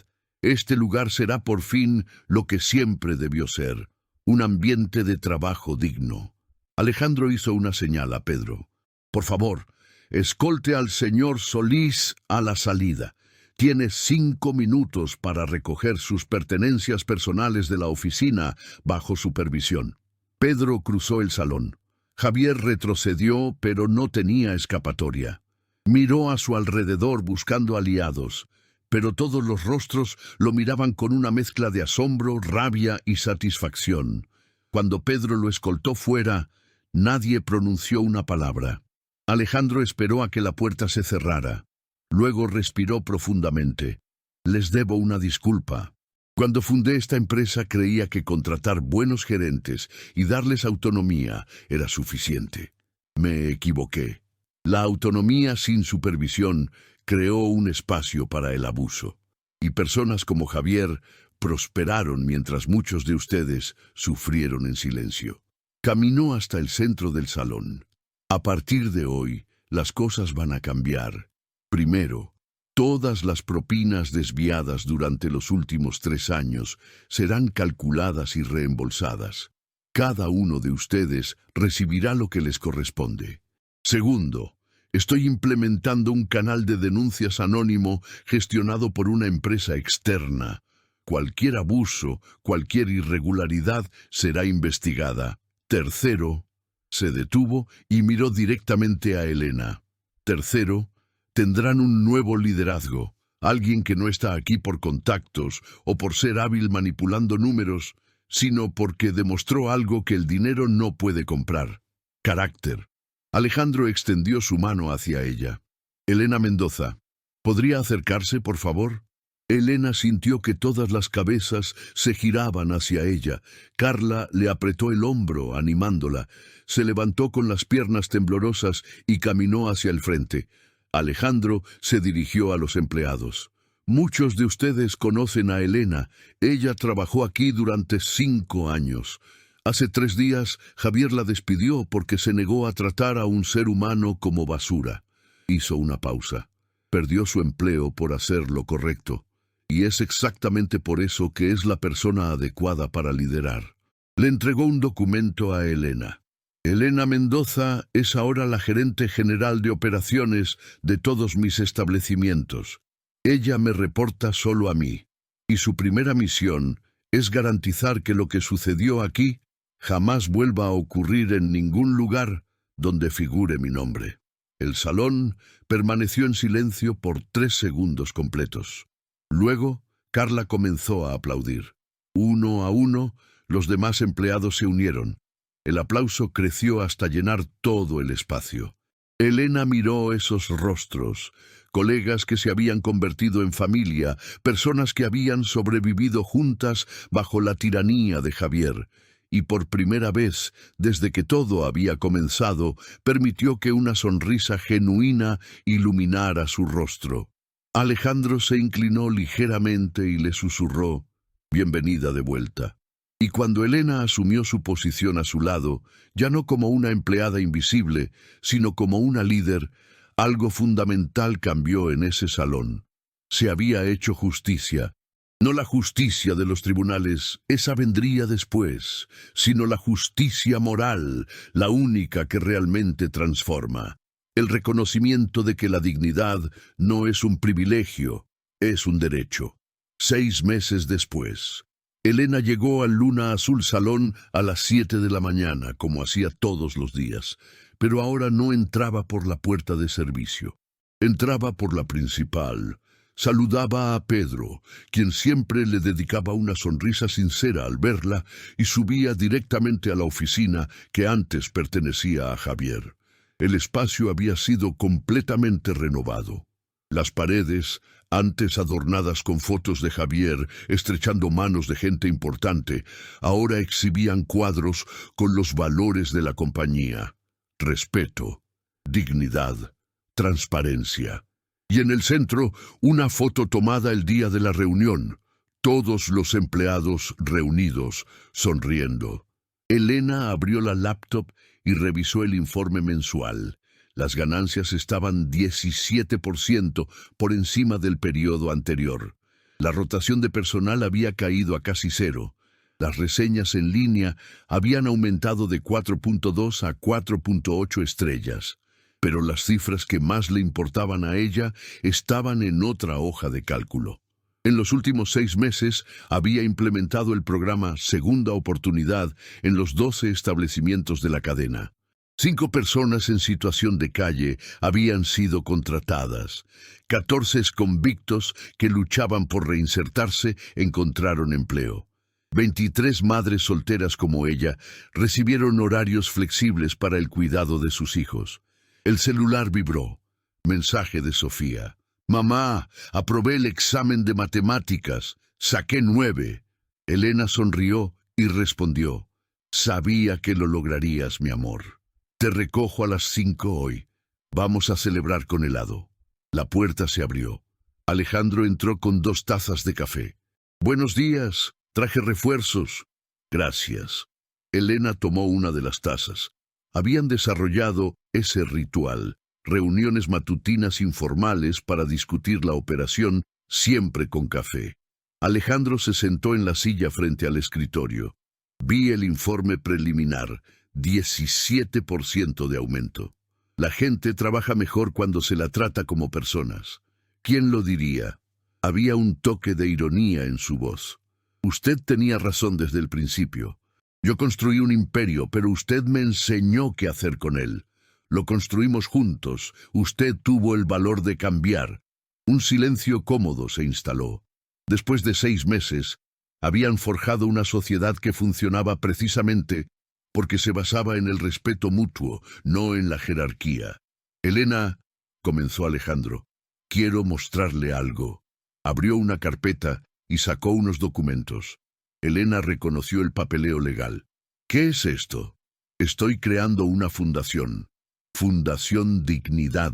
Este lugar será por fin lo que siempre debió ser. Un ambiente de trabajo digno». Alejandro hizo una señal a Pedro. «Por favor, escolte al señor Solís a la salida. Tiene 5 minutos para recoger sus pertenencias personales de la oficina bajo supervisión». Pedro cruzó el salón. Javier retrocedió, pero no tenía escapatoria. Miró a su alrededor buscando aliados, pero todos los rostros lo miraban con una mezcla de asombro, rabia y satisfacción. Cuando Pedro lo escoltó fuera, nadie pronunció una palabra. Alejandro esperó a que la puerta se cerrara. Luego respiró profundamente. «Les debo una disculpa. Cuando fundé esta empresa creía que contratar buenos gerentes y darles autonomía era suficiente. Me equivoqué. La autonomía sin supervisión creó un espacio para el abuso. Y personas como Javier prosperaron mientras muchos de ustedes sufrieron en silencio. Caminó hasta el centro del salón. A partir de hoy, las cosas van a cambiar. Primero, todas las propinas desviadas durante los últimos 3 años serán calculadas y reembolsadas. Cada uno de ustedes recibirá lo que les corresponde. Segundo, estoy implementando un canal de denuncias anónimo gestionado por una empresa externa. Cualquier abuso, cualquier irregularidad será investigada. Tercero, se detuvo y miró directamente a Elena. Tercero, tendrán un nuevo liderazgo, alguien que no está aquí por contactos o por ser hábil manipulando números, sino porque demostró algo que el dinero no puede comprar: carácter. Alejandro extendió su mano hacia ella. Elena Mendoza, ¿podría acercarse, por favor? Elena sintió que todas las cabezas se giraban hacia ella. Carla le apretó el hombro, animándola. Se levantó con las piernas temblorosas y caminó hacia el frente. Alejandro se dirigió a los empleados. Muchos de ustedes conocen a Elena. Ella trabajó aquí durante 5 años. Hace 3 días, Javier la despidió porque se negó a tratar a un ser humano como basura. Hizo una pausa. Perdió su empleo por hacer lo correcto. Y es exactamente por eso que es la persona adecuada para liderar. Le entregó un documento a Elena. Elena Mendoza es ahora la gerente general de operaciones de todos mis establecimientos. Ella me reporta solo a mí. Y su primera misión es garantizar que lo que sucedió aquí jamás vuelva a ocurrir en ningún lugar donde figure mi nombre. El salón permaneció en silencio por 3 segundos completos. Luego, Carla comenzó a aplaudir. Uno a uno, los demás empleados se unieron. El aplauso creció hasta llenar todo el espacio. Elena miró esos rostros, colegas que se habían convertido en familia, personas que habían sobrevivido juntas bajo la tiranía de Javier, y por primera vez, desde que todo había comenzado, permitió que una sonrisa genuina iluminara su rostro. Alejandro se inclinó ligeramente y le susurró: «Bienvenida de vuelta». Y cuando Elena asumió su posición a su lado, ya no como una empleada invisible, sino como una líder, algo fundamental cambió en ese salón. Se había hecho justicia. No la justicia de los tribunales, esa vendría después, sino la justicia moral, la única que realmente transforma. El reconocimiento de que la dignidad no es un privilegio, es un derecho. 6 meses después, Elena llegó al Luna Azul Salón a las 7 de la mañana, como hacía todos los días, pero ahora no entraba por la puerta de servicio. Entraba por la principal. Saludaba a Pedro, quien siempre le dedicaba una sonrisa sincera al verla, y subía directamente a la oficina que antes pertenecía a Javier. El espacio había sido completamente renovado. Las paredes, antes adornadas con fotos de Javier estrechando manos de gente importante, ahora exhibían cuadros con los valores de la compañía: respeto, dignidad, transparencia. Y en el centro, una foto tomada el día de la reunión. Todos los empleados reunidos, sonriendo. Elena abrió la laptop y revisó el informe mensual. Las ganancias estaban 17% por encima del periodo anterior. La rotación de personal había caído a casi 0. Las reseñas en línea habían aumentado de 4.2 a 4.8 estrellas. Pero las cifras que más le importaban a ella estaban en otra hoja de cálculo. En los últimos 6 meses había implementado el programa Segunda Oportunidad en los 12 establecimientos de la cadena. 5 personas en situación de calle habían sido contratadas. 14 convictos que luchaban por reinsertarse encontraron empleo. 23 madres solteras como ella recibieron horarios flexibles para el cuidado de sus hijos. El celular vibró. Mensaje de Sofía. «Mamá, aprobé el examen de matemáticas. Saqué 9». Elena sonrió y respondió: «Sabía que lo lograrías, mi amor. Te recojo a las 5 hoy. Vamos a celebrar con helado». La puerta se abrió. Alejandro entró con 2 tazas de café. Buenos días, traje refuerzos. Gracias. Elena tomó una de las tazas. Habían desarrollado ese ritual, reuniones matutinas informales para discutir la operación, siempre con café. Alejandro se sentó en la silla frente al escritorio. Vi el informe preliminar, 17% de aumento. La gente trabaja mejor cuando se la trata como personas. ¿Quién lo diría? Había un toque de ironía en su voz. Usted tenía razón desde el principio. Yo construí un imperio, pero usted me enseñó qué hacer con él. Lo construimos juntos. Usted tuvo el valor de cambiar. Un silencio cómodo se instaló. Después de 6 meses, habían forjado una sociedad que funcionaba precisamente porque se basaba en el respeto mutuo, no en la jerarquía. Elena, comenzó Alejandro, quiero mostrarle algo. Abrió una carpeta y sacó unos documentos. Elena reconoció el papeleo legal. ¿Qué es esto? Estoy creando una fundación. Fundación Dignidad.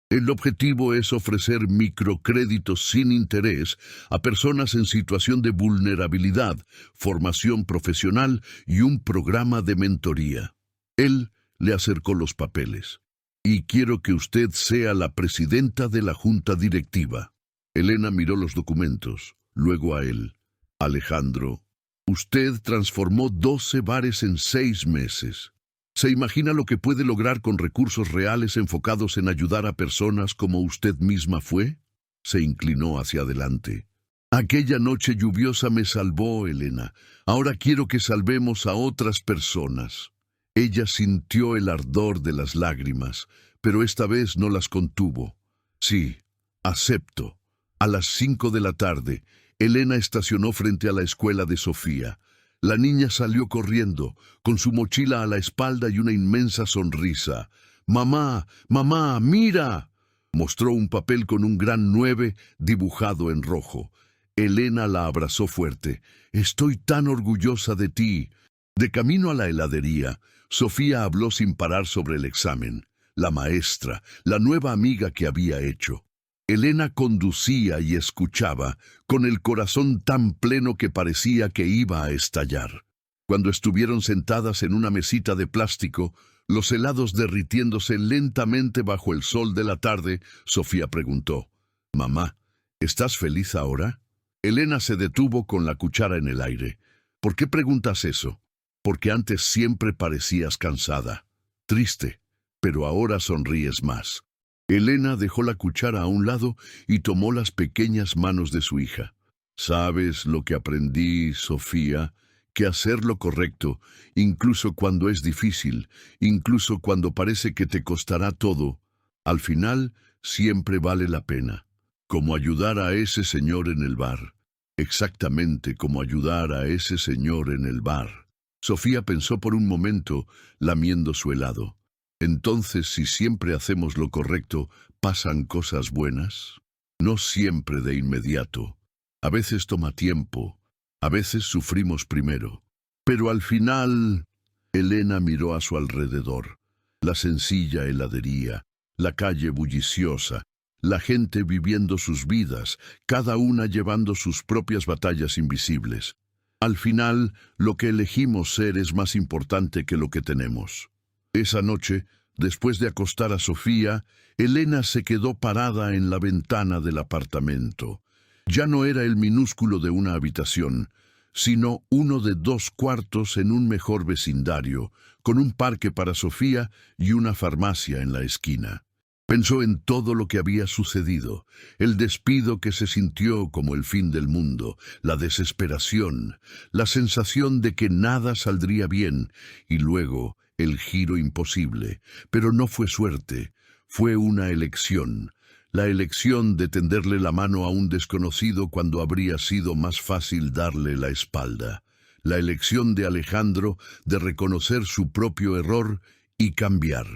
El objetivo es ofrecer microcréditos sin interés a personas en situación de vulnerabilidad, formación profesional y un programa de mentoría. Él le acercó los papeles. Y quiero que usted sea la presidenta de la junta directiva. Elena miró los documentos, luego a él. Alejandro, usted transformó 12 bares en 6 meses. ¿Se imagina lo que puede lograr con recursos reales enfocados en ayudar a personas como usted misma fue? Se inclinó hacia adelante. Aquella noche lluviosa me salvó, Elena. Ahora quiero que salvemos a otras personas. Ella sintió el ardor de las lágrimas, pero esta vez no las contuvo. Sí, acepto. A las 5 de la tarde, Elena estacionó frente a la escuela de Sofía. La niña salió corriendo, con su mochila a la espalda y una inmensa sonrisa. «Mamá, mamá, mira». Mostró un papel con un gran 9 dibujado en rojo. Elena la abrazó fuerte. «Estoy tan orgullosa de ti». De camino a la heladería, Sofía habló sin parar sobre el examen, la maestra, la nueva amiga que había hecho. Elena conducía y escuchaba, con el corazón tan pleno que parecía que iba a estallar. Cuando estuvieron sentadas en una mesita de plástico, los helados derritiéndose lentamente bajo el sol de la tarde, Sofía preguntó, «Mamá, ¿estás feliz ahora?» Elena se detuvo con la cuchara en el aire. «¿Por qué preguntas eso?» «Porque antes siempre parecías cansada, triste, pero ahora sonríes más». Elena dejó la cuchara a un lado y tomó las pequeñas manos de su hija. «¿Sabes lo que aprendí, Sofía? Que hacer lo correcto, incluso cuando es difícil, incluso cuando parece que te costará todo, al final siempre vale la pena. Como ayudar a ese señor en el bar. Exactamente como ayudar a ese señor en el bar». Sofía pensó por un momento, lamiendo su helado. Entonces, si siempre hacemos lo correcto, ¿pasan cosas buenas? No siempre de inmediato. A veces toma tiempo, a veces sufrimos primero. Pero al final, Elena miró a su alrededor. La sencilla heladería, la calle bulliciosa, la gente viviendo sus vidas, cada una llevando sus propias batallas invisibles. Al final, lo que elegimos ser es más importante que lo que tenemos. Esa noche, después de acostar a Sofía, Elena se quedó parada en la ventana del apartamento. Ya no era el minúsculo de una habitación, sino uno de 2 cuartos en un mejor vecindario, con un parque para Sofía y una farmacia en la esquina. Pensó en todo lo que había sucedido, el despido que se sintió como el fin del mundo, la desesperación, la sensación de que nada saldría bien, y luego el giro imposible. Pero no fue suerte, fue una elección, la elección de tenderle la mano a un desconocido cuando habría sido más fácil darle la espalda, la elección de Alejandro de reconocer su propio error y cambiar.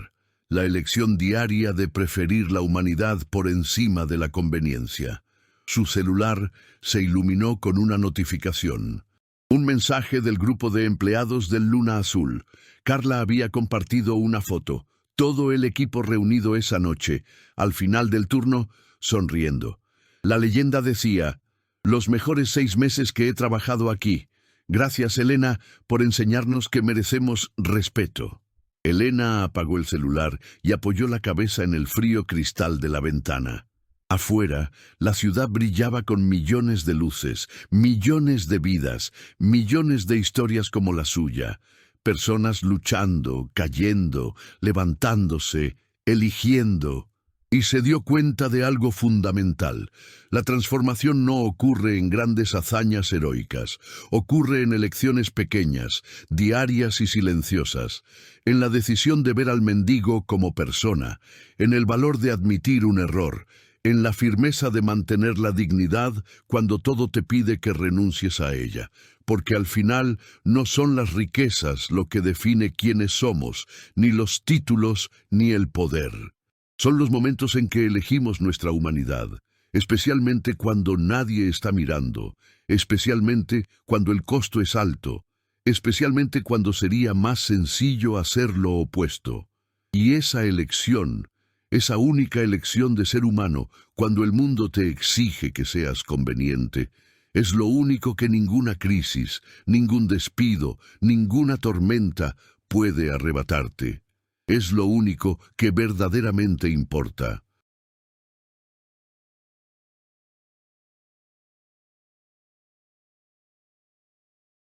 La elección diaria de preferir la humanidad por encima de la conveniencia. Su celular se iluminó con una notificación. Un mensaje del grupo de empleados del Luna Azul. Carla había compartido una foto. Todo el equipo reunido esa noche, al final del turno, sonriendo. La leyenda decía: «Los mejores 6 meses que he trabajado aquí. Gracias, Elena, por enseñarnos que merecemos respeto». Elena apagó el celular y apoyó la cabeza en el frío cristal de la ventana. Afuera, la ciudad brillaba con millones de luces, millones de vidas, millones de historias como la suya. Personas luchando, cayendo, levantándose, eligiendo. Y se dio cuenta de algo fundamental. La transformación no ocurre en grandes hazañas heroicas, ocurre en elecciones pequeñas, diarias y silenciosas, en la decisión de ver al mendigo como persona, en el valor de admitir un error, en la firmeza de mantener la dignidad cuando todo te pide que renuncies a ella, porque al final no son las riquezas lo que define quiénes somos, ni los títulos ni el poder. Son los momentos en que elegimos nuestra humanidad, especialmente cuando nadie está mirando, especialmente cuando el costo es alto, especialmente cuando sería más sencillo hacer lo opuesto. Y esa elección, esa única elección de ser humano, cuando el mundo te exige que seas conveniente, es lo único que ninguna crisis, ningún despido, ninguna tormenta puede arrebatarte. Es lo único que verdaderamente importa.